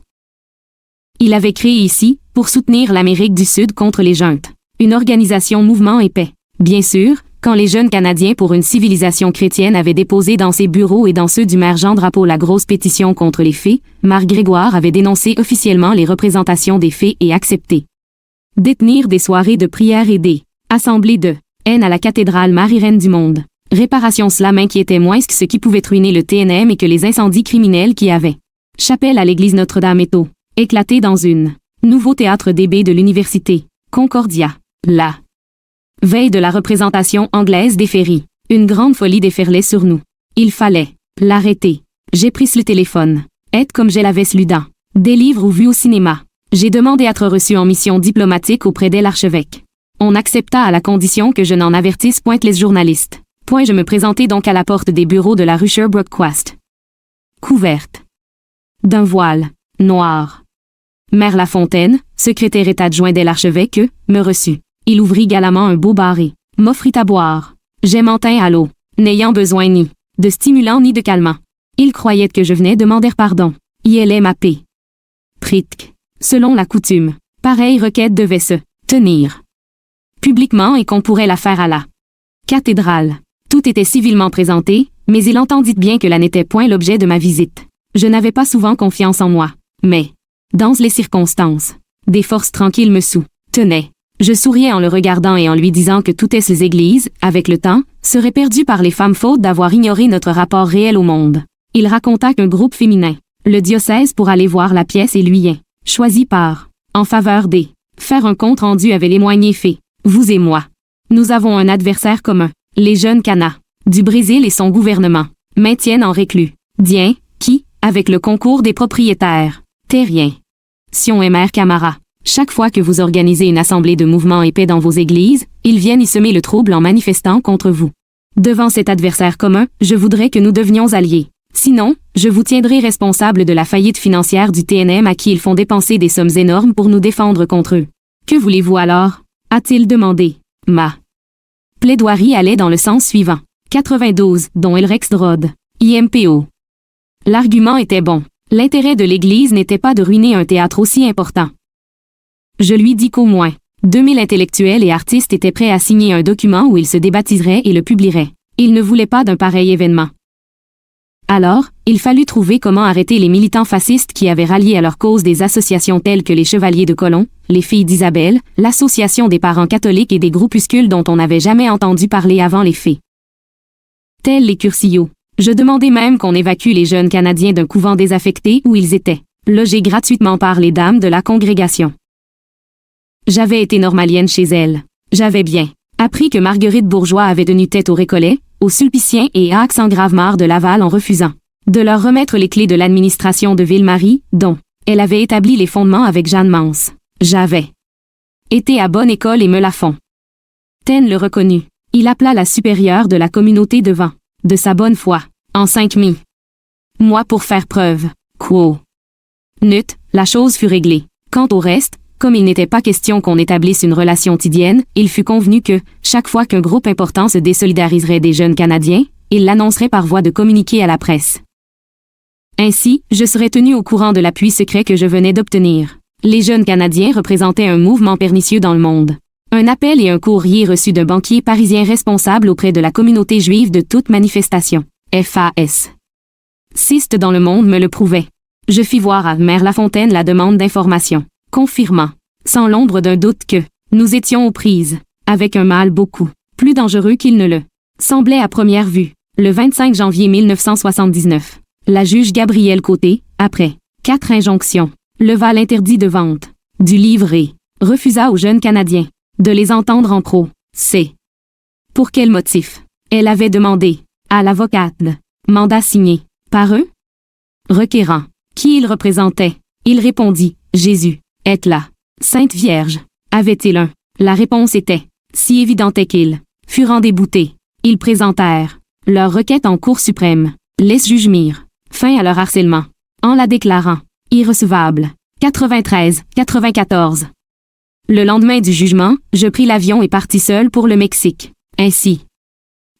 Il avait créé ici, pour soutenir l'Amérique du Sud contre les Juntes, une organisation Mouvement et Paix. Bien sûr, quand les jeunes Canadiens pour une civilisation chrétienne avaient déposé dans ses bureaux et dans ceux du maire Jean Drapeau la grosse pétition contre les fées, Marc Grégoire avait dénoncé officiellement les représentations des fées et accepté détenir des soirées de prière et des assemblées de haine à la cathédrale Marie-Reine du Monde. Réparation cela m'inquiétait moins que ce qui pouvait ruiner le TNM et que les incendies criminels qui avaient chapelle à l'église Notre-Dame et éclaté dans une nouveau théâtre DB de l'université Concordia. La veille de la représentation anglaise des Ferries, une grande folie déferlait sur nous. Il fallait l'arrêter. J'ai pris le téléphone. Être comme je l'avais lu dans des livres ou vu au cinéma. J'ai demandé à être reçu en mission diplomatique auprès de l'archevêque. On accepta à la condition que je n'en avertisse point les journalistes. Je me présentai donc à la porte des bureaux de la rue Sherbrooke-Quast. Couverte d'un voile noir. Mère Lafontaine, secrétaire adjoint de l'archevêque, me reçut. Il ouvrit galamment un beau barré, m'offrit à boire. J'ai m'en tint à l'eau, n'ayant besoin ni de stimulant ni de calmant. Il croyait que je venais demander pardon. Y allait ma paix. Pritk. Selon la coutume, pareille requête devait se tenir publiquement et qu'on pourrait la faire à la cathédrale. Tout était civilement présenté, mais il entendit bien que là n'était point l'objet de ma visite. Je n'avais pas souvent confiance en moi, mais, dans les circonstances, des forces tranquilles me soutenaient. Je souriais en le regardant et en lui disant que toutes ces églises, avec le temps, seraient perdues par les femmes faute d'avoir ignoré notre rapport réel au monde. Il raconta qu'un groupe féminin, le diocèse pour aller voir la pièce et lui choisi par, en faveur des, faire un compte rendu avait les moyens faits. Vous et moi. Nous avons un adversaire commun. Les jeunes Canas, du Brésil et son gouvernement, maintiennent en réclus, Dien, qui, avec le concours des propriétaires, terriens, Sion et Mère Camara, chaque fois que vous organisez une assemblée de mouvement et paix dans vos églises, ils viennent y semer le trouble en manifestant contre vous. Devant cet adversaire commun, je voudrais que nous devenions alliés. Sinon, je vous tiendrai responsable de la faillite financière du TNM à qui ils font dépenser des sommes énormes pour nous défendre contre eux. Que voulez-vous alors? A-t-il demandé. Ma plaidoirie allait dans le sens suivant. 92, dont Elrex Drod. IMPO. L'argument était bon. L'intérêt de l'Église n'était pas de ruiner un théâtre aussi important. Je lui dis qu'au moins 2000 intellectuels et artistes étaient prêts à signer un document où ils se débaptiseraient et le publieraient. Ils ne voulaient pas d'un pareil événement. Alors, il fallut trouver comment arrêter les militants fascistes qui avaient rallié à leur cause des associations telles que les Chevaliers de Colomb, les Filles d'Isabelle, l'Association des parents catholiques et des groupuscules dont on n'avait jamais entendu parler avant les faits. Tels les Cursillos. Je demandais même qu'on évacue les jeunes Canadiens d'un couvent désaffecté où ils étaient logés gratuitement par les dames de la congrégation. J'avais été normalienne chez elle. J'avais bien appris que Marguerite Bourgeois avait tenu tête aux Récollets, aux Sulpiciens et à Axe-en-Graves-Mare de Laval en refusant de leur remettre les clés de l'administration de Ville-Marie, dont elle avait établi les fondements avec Jeanne Mance. J'avais été à bonne école et me la font. Taine le reconnut. Il appela la supérieure de la communauté devant de sa bonne foi, en 5000 mois pour faire preuve. Quo. Nut, la chose fut réglée. Quant au reste, comme il n'était pas question qu'on établisse une relation tidienne, il fut convenu que, chaque fois qu'un groupe important se désolidariserait des jeunes Canadiens, il l'annoncerait par voie de communiqué à la presse. Ainsi, je serais tenu au courant de l'appui secret que je venais d'obtenir. Les jeunes Canadiens représentaient un mouvement pernicieux dans le monde. Un appel et un courrier reçu d'un banquier parisien responsable auprès de la communauté juive de toute manifestation. FAS. Ciste dans le monde me le prouvait. Je fis voir à Mère Lafontaine la demande d'information, confirmant, sans l'ombre d'un doute que nous étions aux prises, avec un mal beaucoup plus dangereux qu'il ne le semblait à première vue. Le 25 janvier 1979, la juge Gabrielle Côté, après 4 injonctions, leva l'interdit de vente du livre et refusa aux jeunes Canadiens de les entendre en procès. Pour quel motif? Elle avait demandé à l'avocate mandat signé par eux? Requérant qui il représentait. Il répondit, Jésus est la Sainte Vierge. Avait-il un? La réponse était si évidente qu'ils furent déboutés. Ils présentèrent leur requête en Cour suprême. Les juges mirent fin à leur harcèlement en la déclarant irrecevable. 93, 94. Le lendemain du jugement, je pris l'avion et partis seul pour le Mexique. Ainsi.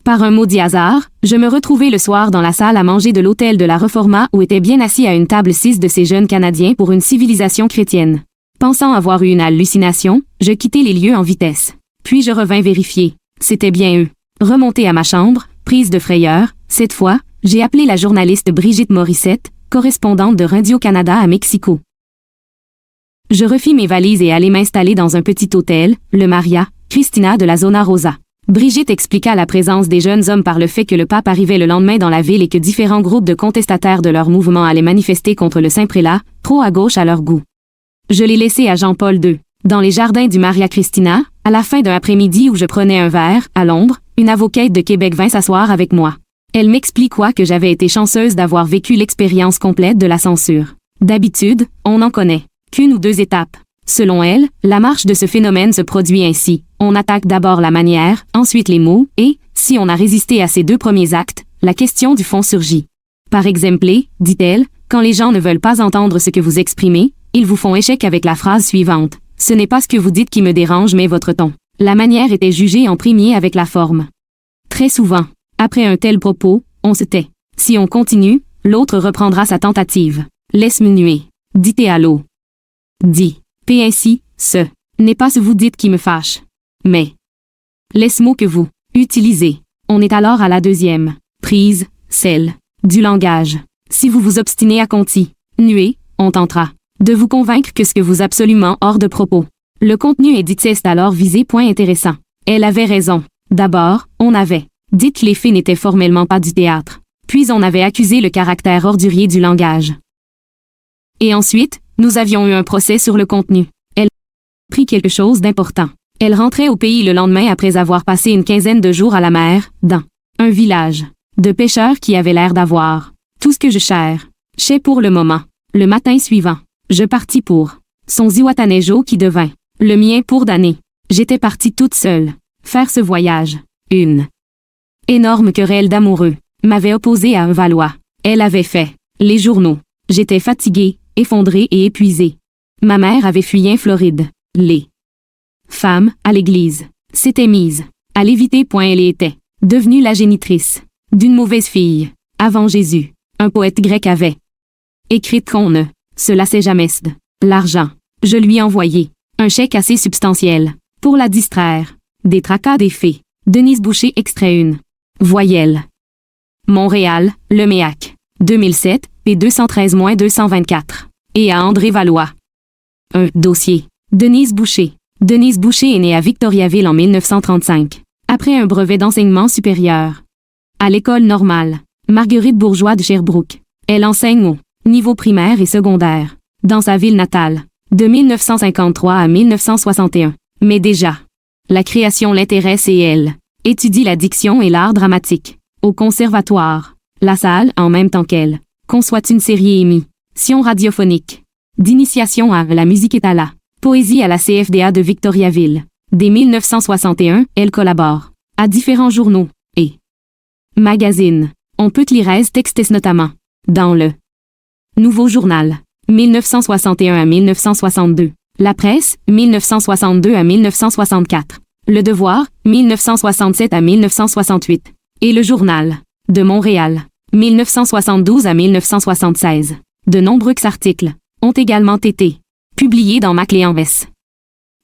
Par un maudit hasard, je me retrouvai le soir dans la salle à manger de l'hôtel de la Reforma où étaient bien assis à une table 6 de ces jeunes Canadiens pour une civilisation chrétienne. Pensant avoir eu une hallucination, je quittai les lieux en vitesse. Puis je revins vérifier. C'était bien eux. Remonté à ma chambre, prise de frayeur, cette fois, j'ai appelé la journaliste Brigitte Morissette, correspondante de Radio-Canada à Mexico. Je refis mes valises et allai m'installer dans un petit hôtel, le Maria Cristina de la Zona Rosa. Brigitte expliqua la présence des jeunes hommes par le fait que le pape arrivait le lendemain dans la ville et que différents groupes de contestataires de leur mouvement allaient manifester contre le Saint-Prélat, trop à gauche à leur goût. Je l'ai laissé à Jean-Paul II, dans les jardins du Maria Cristina, à la fin d'un après-midi où je prenais un verre, à l'ombre, une avocate de Québec vint s'asseoir avec moi. Elle m'expliqua que j'avais été chanceuse d'avoir vécu l'expérience complète de la censure. D'habitude, on n'en connaît qu'une ou deux étapes. Selon elle, la marche de ce phénomène se produit ainsi. On attaque d'abord la manière, ensuite les mots, et, si on a résisté à ces deux premiers actes, la question du fond surgit. Par exemple, dit-elle, quand les gens ne veulent pas entendre ce que vous exprimez, ils vous font échec avec la phrase suivante. Ce n'est pas ce que vous dites qui me dérange mais votre ton. La manière était jugée en premier avec la forme. Très souvent, après un tel propos, on se tait. Si on continue, l'autre reprendra sa tentative. Laisse-moi nuer. Dit à l'eau. Dit. P ainsi, ce n'est pas ce vous dites qui me fâche. Mais. Laisse-moi que vous utilisez. On est alors à la deuxième prise, celle du langage. Si vous vous obstinez à continuer, on tentera de vous convaincre que ce que vous absolument hors de propos. Le contenu est dit est alors visé. Point intéressant. Elle avait raison. D'abord, on avait dit que les faits n'étaient formellement pas du théâtre. Puis on avait accusé le caractère ordurier du langage. Et ensuite, nous avions eu un procès sur le contenu. Elle prit quelque chose d'important. Elle rentrait au pays le lendemain après avoir passé une quinzaine de jours à la mer, dans un village de pêcheurs qui avait l'air d'avoir tout ce que je cherchais pour le moment. Le matin suivant, je partis pour son Zihuatanejo qui devint le mien pour d'années. J'étais partie toute seule faire ce voyage. Une énorme querelle d'amoureux m'avait opposé à un Valois. Elle avait fait les journaux. J'étais fatiguée, effondrée et épuisée. Ma mère avait fui en Floride. Les femmes, à l'église, s'étaient mises à l'éviter. Elle était devenue la génitrice d'une mauvaise fille. Avant Jésus, un poète grec avait écrit qu'on ne se lassait jamais de l'argent. Je lui envoyai un chèque assez substantiel pour la distraire des tracas des fées. Denise Boucher extrait une voyelle. Montréal, Le Méac. 2007, p. 213-224. Et à André Valois. Un dossier. Denise Boucher. Denise Boucher est née à Victoriaville en 1935. Après un brevet d'enseignement supérieur. À l'école normale. Marguerite Bourgeois de Sherbrooke. Elle enseigne au niveau primaire et secondaire. Dans sa ville natale. De 1953 à 1961. Mais déjà. La création l'intéresse et elle étudie la diction et l'art dramatique. Au conservatoire. La Salle, en même temps qu'elle, conçoit une série émission radiophonique. D'initiation à la musique et à la poésie à la CFDA de Victoriaville. Dès 1961, elle collabore à différents journaux et magazines. On peut lire textes notamment dans le Nouveau Journal, 1961 à 1962. La Presse, 1962 à 1964. Le Devoir, 1967 à 1968. Et Le Journal de Montréal, 1972 à 1976. De nombreux articles ont également été publiés dans Macléanvès,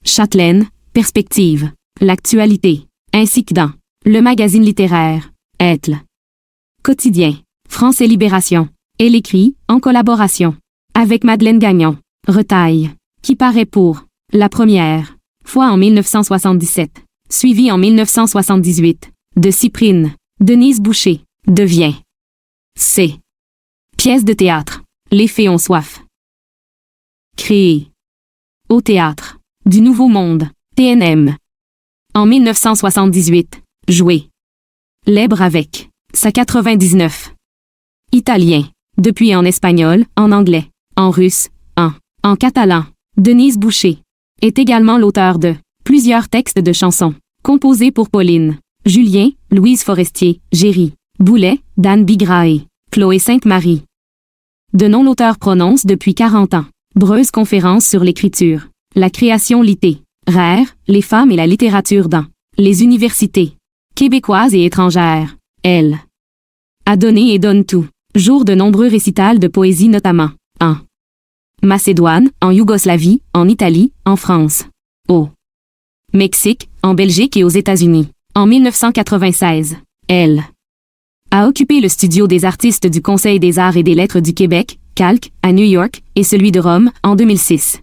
Châtelaine, Perspective, L'Actualité, ainsi que dans le magazine littéraire, Être, Quotidien, France et Libération. Elle écrit, en collaboration avec Madeleine Gagnon, Retaille, qui paraît pour la première fois en 1977, suivi en 1978, de Cyprine. Denise Boucher devient C. Pièce de théâtre. Les fées ont soif. Créée au théâtre du Nouveau Monde, TNM. En 1978, joué Libre avec sa 99. Italien. Depuis en espagnol, en anglais, en russe, en catalan. Denise Boucher est également l'auteur de plusieurs textes de chansons composés pour Pauline, Julien, Louise Forestier, Géry, Boulet, Dan Bigraé, Chloé Sainte-Marie. De nom l'auteur prononce depuis 40 ans. Breuse conférence sur l'écriture, la création littéraire Rare, les femmes et la littérature dans les universités québécoises et étrangères. Elle a donné et donne tout. Jour de nombreux récitals de poésie notamment en Macédoine, en Yougoslavie, en Italie, en France, au Mexique, en Belgique et aux États-Unis. En 1996, elle a occupé le studio des artistes du Conseil des arts et des lettres du Québec, Calque, à New York, et celui de Rome, en 2006.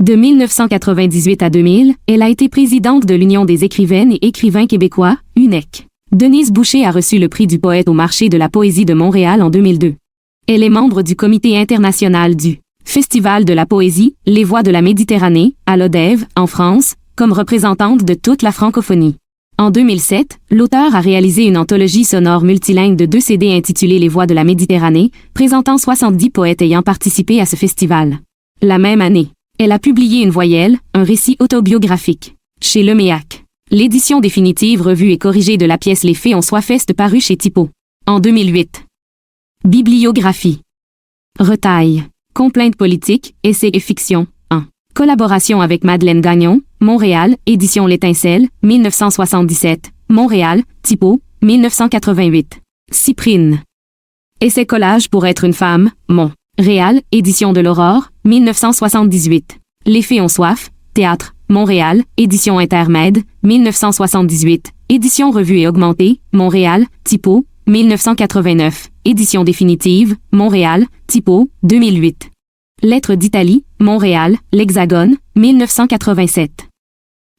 De 1998 à 2000, elle a été présidente de l'Union des écrivaines et écrivains québécois, UNEQ. Denise Boucher a reçu le prix du poète au marché de la poésie de Montréal en 2002. Elle est membre du comité international du Festival de la poésie, Les Voix de la Méditerranée, à Lodève, en France, comme représentante de toute la francophonie. En 2007, l'auteur a réalisé une anthologie sonore multilingue de 2 CD intitulée Les Voix de la Méditerranée, présentant 70 poètes ayant participé à ce festival. La même année, elle a publié une voyelle, un récit autobiographique, chez Le Méac. L'édition définitive revue et corrigée de la pièce Les Fées ont soif est parue chez Typo. En 2008. Bibliographie. Retaille. Complaintes politiques, essais et fiction, en collaboration avec Madeleine Gagnon, Montréal, édition L'Étincelle, 1977, Montréal, Typo, 1988. Cyprine. Essai collage pour être une femme, Montréal, édition de l'Aurore, 1978. Les Fées ont soif, Théâtre, Montréal, édition Intermède, 1978, édition revue et augmentée, Montréal, Typo, 1989, édition définitive, Montréal, Typo, 2008. Lettres d'Italie, Montréal, L'Hexagone, 1987.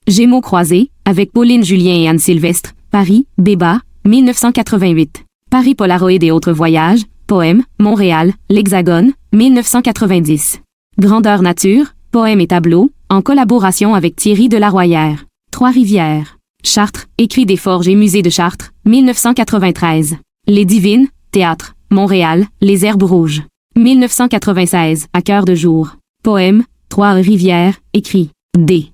Gémeaux croisés, avec Pauline Julien et Anne Sylvestre, Paris, Béba, 1988. Paris Polaroid et autres voyages, poèmes, Montréal, L'Hexagone, 1990. Grandeur nature, poèmes et tableaux, en collaboration avec Thierry Delarroyère. Trois-Rivières. Chartres, écrit des Forges et Musée de Chartres, 1993. Les Divines, Théâtre, Montréal, Les Herbes Rouges. 1996, à cœur de jour. Poème, Trois-Rivières, écrit. D.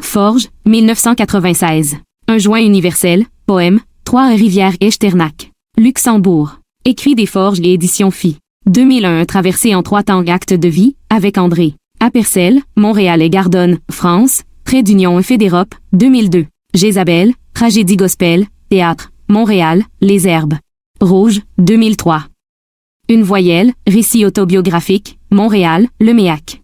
Forges, 1996. Un joint universel, poème, Trois-Rivières Echternach. Luxembourg. Écrit des Forges et édition Phi. 2001, traversée en 3 temps actes de vie, avec André. Apercel, Montréal et Gardonne, France. Trait d'Union et Fédérope, 2002. Jézabel, Tragédie Gospel, Théâtre, Montréal, Les Herbes Rouges, 2003. Une voyelle, récit autobiographique, Montréal, Le Méac.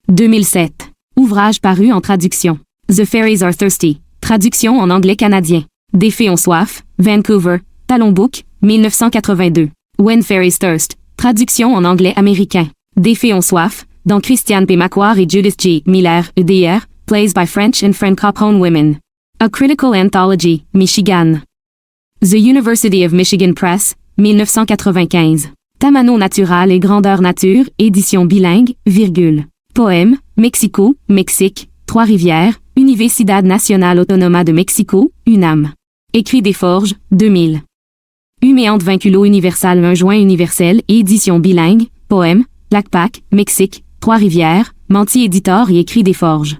2007. Ouvrage paru en traduction. The Fairies Are Thirsty. Traduction en anglais canadien. Des Fées ont soif, Vancouver, Talon Book, 1982. When Fairies Thirst. Traduction en anglais américain. Des Fées ont soif, dans Christiane P. Macquart et Judith G. Miller, EDR, Plays by French and Francophone Women. A Critical Anthology, Michigan. The University of Michigan Press, 1995. Tamano Natural et Grandeur Nature, édition bilingue, virgule. Poème, Mexico, Mexique, Trois-Rivières, Universidad Nacional Autónoma de Mexico, UNAM. Écrit des Forges, 2000. Huméante Vinculo Universal un joint universel, édition bilingue, poème, Lacpac, Mexique, Trois-Rivières, Menti Éditor et écrit des Forges.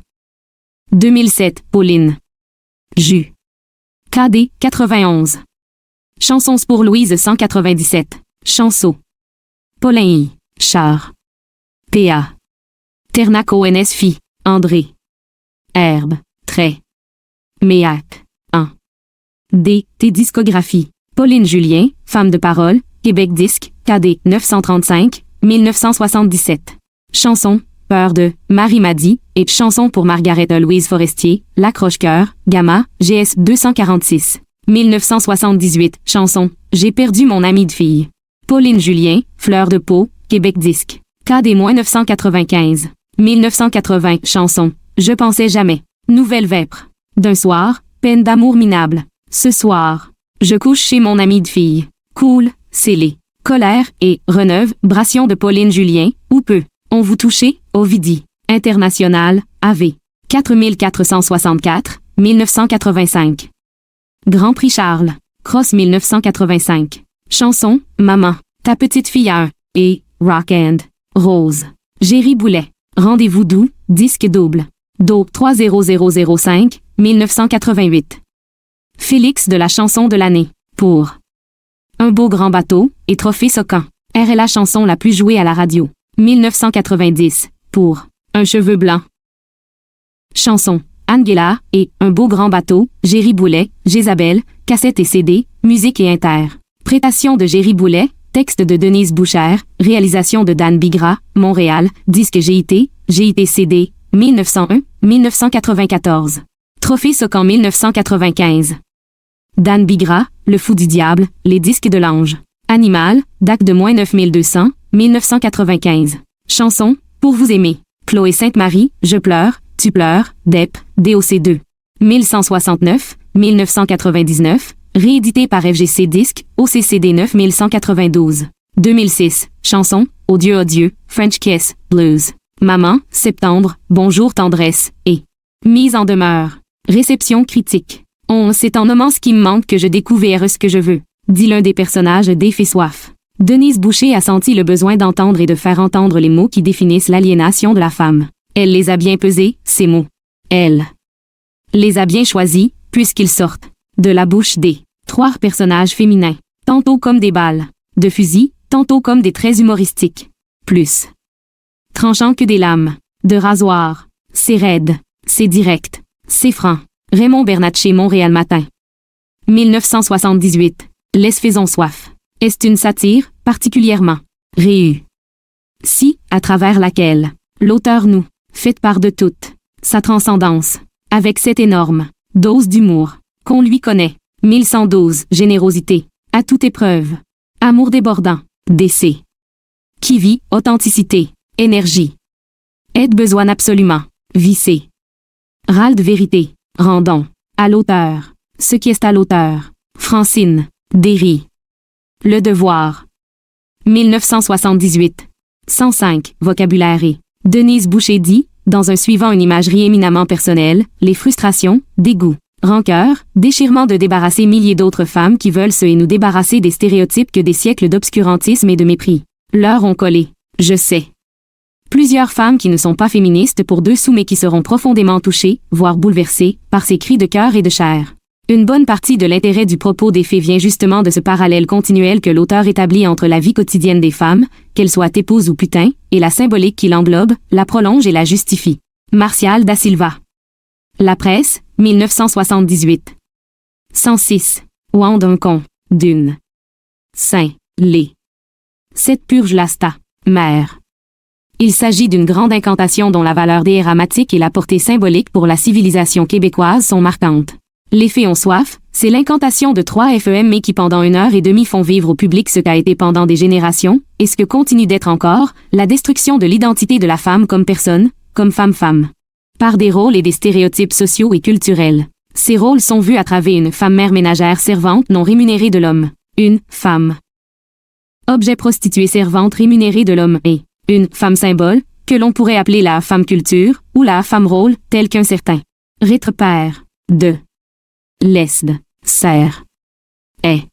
2007, Pauline. Jus. KD, 91. Chansons pour Louise 197. Chanceau. Paulin I. Char. PA. Ternac ONS Phi. André. Herbe. Trait. Méac. 1. D. T. Discographie. Pauline Julien, Femme de parole, Québec Disque, KD, 935, 1977. Chanson, Peur de, Marie Madi, et Chanson pour Margaret Louise Forestier, L'Accroche-Cœur, Gamma, GS 246. 1978, chanson, J'ai perdu mon ami de fille. Pauline Julien, Fleur de peau, Québec Disque. KD-995. 1980, chanson, Je pensais jamais. Nouvelle vêpres. D'un soir, peine d'amour minable. Ce soir, je couche chez mon ami de fille. Cool, scellé. Colère et Reneuve, Bration de Pauline Julien, ou peu. On vous touché, Ovidie. International, AV. 4464, 1985. Grand Prix Charles. Cross 1985. Chanson, Maman. Ta petite fille a un. Et, Rock and Rose. Géry Boulet. Rendez-vous doux, disque double. Do 30005, 1988. Félix de la chanson de l'année. Pour Un beau grand bateau, et Trophée Socan. Elle est la chanson la plus jouée à la radio. 1990. Pour Un cheveu blanc. Chanson. Angela et Un beau grand bateau, Géry Boulet, Jézabel, cassette et CD, musique et inter. Prétation de Géry Boulet, texte de Denise Bouchère, réalisation de Dan Bigra, Montréal, disque GIT, GIT CD, 1901-1994. Trophée Socan 1995. Dan Bigra, Le Fou du Diable, Les disques de l'Ange. Animal, DAC de -9200, 1995. Chanson, Pour vous aimer. Chloé Sainte-Marie, Je pleure, Tu pleures, DEP, DOC2. 1169, 1999, réédité par FGC Disque, OCCD 9192. 2006, chanson, Odieux, French Kiss, Blues. Maman, Septembre, Bonjour tendresse, et mise en demeure. Réception critique. C'est en nommant ce qui me manque que je découvre ce que je veux, dit l'un des personnages d'Effet Soif. Denise Boucher a senti le besoin d'entendre et de faire entendre les mots qui définissent l'aliénation de la femme. Elle les a bien pesés, ces mots. Elle les a bien choisis, puisqu'ils sortent de la bouche des trois personnages féminins, tantôt comme des balles de fusil, tantôt comme des traits humoristiques. Plus tranchant que des lames de rasoir. C'est raide, c'est direct, c'est franc. Raymond Bernatchez, Montréal Matin. 1978. Les faisons soif. Est une satire, particulièrement si, à travers laquelle l'auteur nous fait part de toute sa transcendance, avec cette énorme dose d'humour qu'on lui connaît. 1112. Générosité, à toute épreuve. Amour débordant, décès. Qui vit, authenticité, énergie. Aide besoin absolument, vissé. Râle de vérité, rendons à l'auteur ce qui est à l'auteur. Francine, Derry. Le devoir. 1978. 105. Vocabulaire et Denise Boucher dit, dans un suivant une imagerie éminemment personnelle, les frustrations, dégoût, rancœur, déchirement de débarrasser milliers d'autres femmes qui veulent se et nous débarrasser des stéréotypes que des siècles d'obscurantisme et de mépris leur ont collé. Je sais. Plusieurs femmes qui ne sont pas féministes pour dessous mais qui seront profondément touchées, voire bouleversées, par ces cris de cœur et de chair. Une bonne partie de l'intérêt du propos des faits vient justement de ce parallèle continuel que l'auteur établit entre la vie quotidienne des femmes, qu'elles soient épouses ou putains, et la symbolique qui l'englobe, la prolonge et la justifie. Martial da Silva. La presse, 1978. 106. Ouan d'un con, d'une. Saint, les. Cette purge lasta, mère. Il s'agit d'une grande incantation dont la valeur déramatique et la portée symbolique pour la civilisation québécoise sont marquantes. Les faits ont soif, c'est l'incantation de 3 FEM mais qui pendant 1h30 font vivre au public ce qu'a été pendant des générations, et ce que continue d'être encore, la destruction de l'identité de la femme comme personne, comme femme-femme. Par des rôles et des stéréotypes sociaux et culturels. Ces rôles sont vus à travers une femme mère ménagère servante non rémunérée de l'homme, une femme objet prostituée servante rémunérée de l'homme et une femme symbole, que l'on pourrait appeler la femme culture, ou la femme rôle, tel qu'un certain rétrepère de Lesde, serre, est,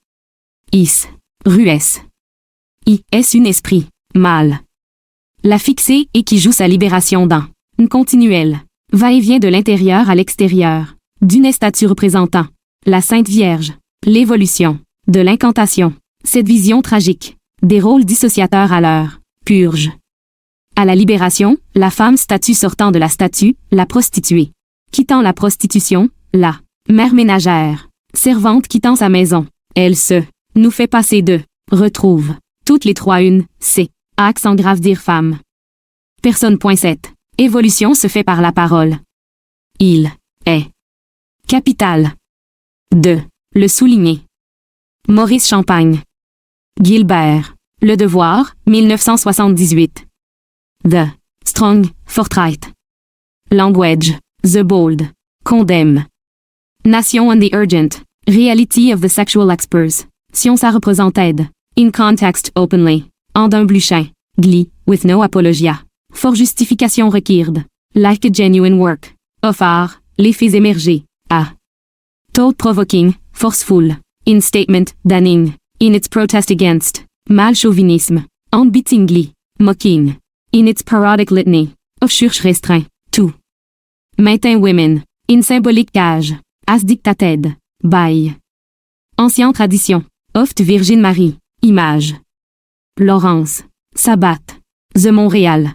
is, ruesse. Est une esprit, mâle. La fixée et qui joue sa libération dans une continuelle va-et-vient de l'intérieur à l'extérieur, d'une statue représentant la Sainte Vierge, l'évolution de l'incantation, cette vision tragique, des rôles dissociateurs à l'heure, purge. À la libération, la femme statue sortant de la statue, la prostituée. Quittant la prostitution, la mère ménagère, servante quittant sa maison, elle se nous fait passer de retrouve toutes les trois une, c'est accent grave dire femme. Personne.7. Évolution se fait par la parole. Il est capital de le souligner. Maurice Champagne. Gilbert. Le devoir, 1978. The Strong, Forthright. Language, The Bold. Condemn. Nation and the Urgent. Reality of the Sexual Experts. Sion ça représented. In context openly. Andin Bluchin. Glee, with no apologia. For justification required. Like a genuine work. Of art, les faits émergés. A. Thought-provoking, forceful. In statement, damning. In its protest against. Mal chauvinisme. Unbeatingly. Mocking. In its parodic litany. Of church restreint. To. Maintain women. In symbolique cage. As dictated. By. Ancien tradition. Oft Virgin Marie. Image. Laurence. Sabbath. The Montréal.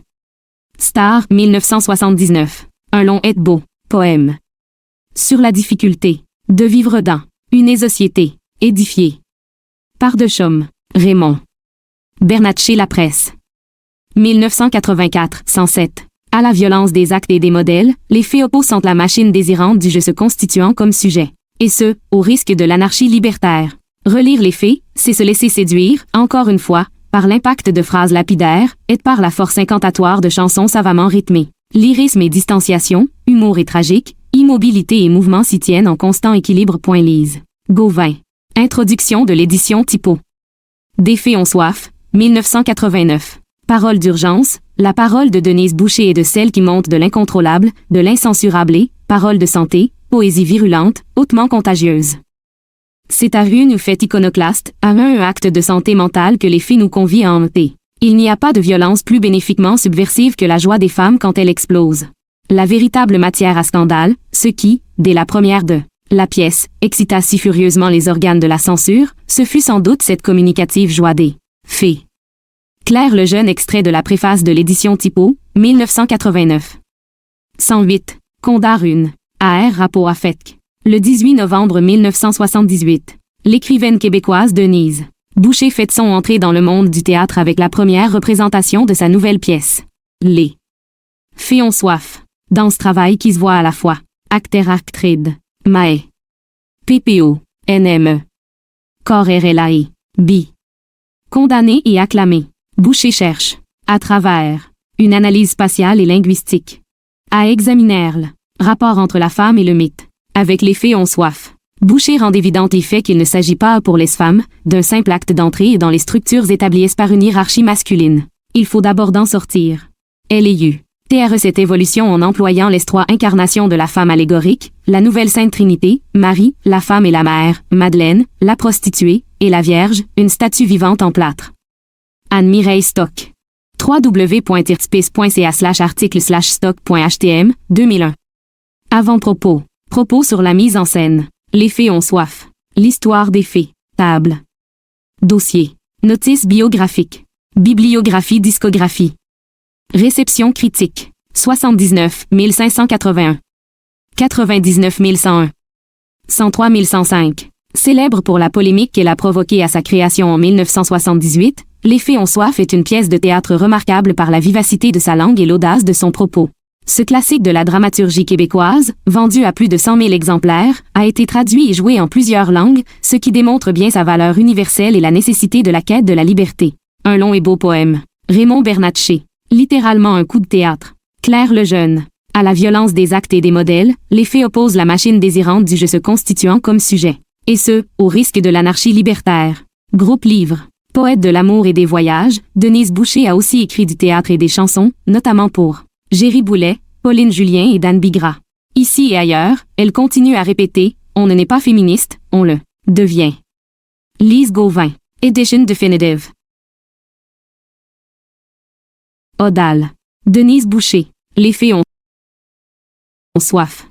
Star, 1979. Un long et beau. Poème. Sur la difficulté de vivre dans une société édifiée par de Chaume, Raymond. Bernatchez La Presse. 1984-107. À la violence des actes et des modèles, les faits opposent la machine désirante du jeu se constituant comme sujet. Et ce, au risque de l'anarchie libertaire. Relire les faits, c'est se laisser séduire, encore une fois, par l'impact de phrases lapidaires, et par la force incantatoire de chansons savamment rythmées. Lyrisme et distanciation, humour et tragique, immobilité et mouvement s'y tiennent en constant équilibre. Lise. Gauvin. Introduction de l'édition Typo. Des faits ont soif, 1989. Parole d'urgence, la parole de Denise Boucher et de celle qui monte de l'incontrôlable, de l'incensurable et, parole de santé, poésie virulente, hautement contagieuse. C'est à une fait iconoclaste, à un acte de santé mentale que les faits nous convient à hanter. Il n'y a pas de violence plus bénéfiquement subversive que la joie des femmes quand elle explose. La véritable matière à scandale, ce qui, dès la première de la pièce, excita si furieusement les organes de la censure, ce fut sans doute cette communicative joie des faits. Claire Lejeune, extrait de la préface de l'édition Typo, 1989. 108. Condar une. A.R. Rapport à Fetk. Le 18 novembre 1978. L'écrivaine québécoise Denise Boucher fait son entrée dans le monde du théâtre avec la première représentation de sa nouvelle pièce. Les faits ont soif. Dans ce travail qui se voit à la fois. Acter Arctride. Mae. PPO. NME. Corps RLAE. B. Condamné et acclamé. Boucher cherche, à travers, une analyse spatiale et linguistique, à examiner le rapport entre la femme et le mythe. Avec les faits ont soif. Boucher rend évident l'effet qu'il ne s'agit pas pour les femmes d'un simple acte d'entrée dans les structures établies par une hiérarchie masculine. Il faut d'abord d'en sortir. LEU. TRE cette évolution en employant les trois incarnations de la femme allégorique, la nouvelle Sainte Trinité, Marie, la femme et la mère, Madeleine, la prostituée, et la Vierge, une statue vivante en plâtre. Anne-Mireille Stock. www.tirtspace.ca/article/stock.htm, 2001. Avant-propos. Propos sur la mise en scène. Les faits ont soif. L'histoire des faits. Table. Dossier. Notice biographique. Bibliographie discographie. Réception critique. 79 581. 99 101. 103 105. Célèbre pour la polémique qu'elle a provoquée à sa création en 1978, Les faits ont soif est une pièce de théâtre remarquable par la vivacité de sa langue et l'audace de son propos. Ce classique de la dramaturgie québécoise, vendu à plus de 100 000 exemplaires, a été traduit et joué en plusieurs langues, ce qui démontre bien sa valeur universelle et la nécessité de la quête de la liberté. Un long et beau poème. Raymond Bernatchez. Littéralement un coup de théâtre. Claire Lejeune. À la violence des actes et des modèles, les faits opposent la machine désirante du jeu se constituant comme sujet. Et ce, au risque de l'anarchie libertaire. Groupe Livre. Poète de l'amour et des voyages, Denise Boucher a aussi écrit du théâtre et des chansons, notamment pour Géry Boulet, Pauline Julien et Dan Bigra. Ici et ailleurs, elle continue à répéter « On ne n'est pas féministe, on le devient ». Lise Gauvin. Edition Definitive. Odal. Denise Boucher. Les faits ont soif.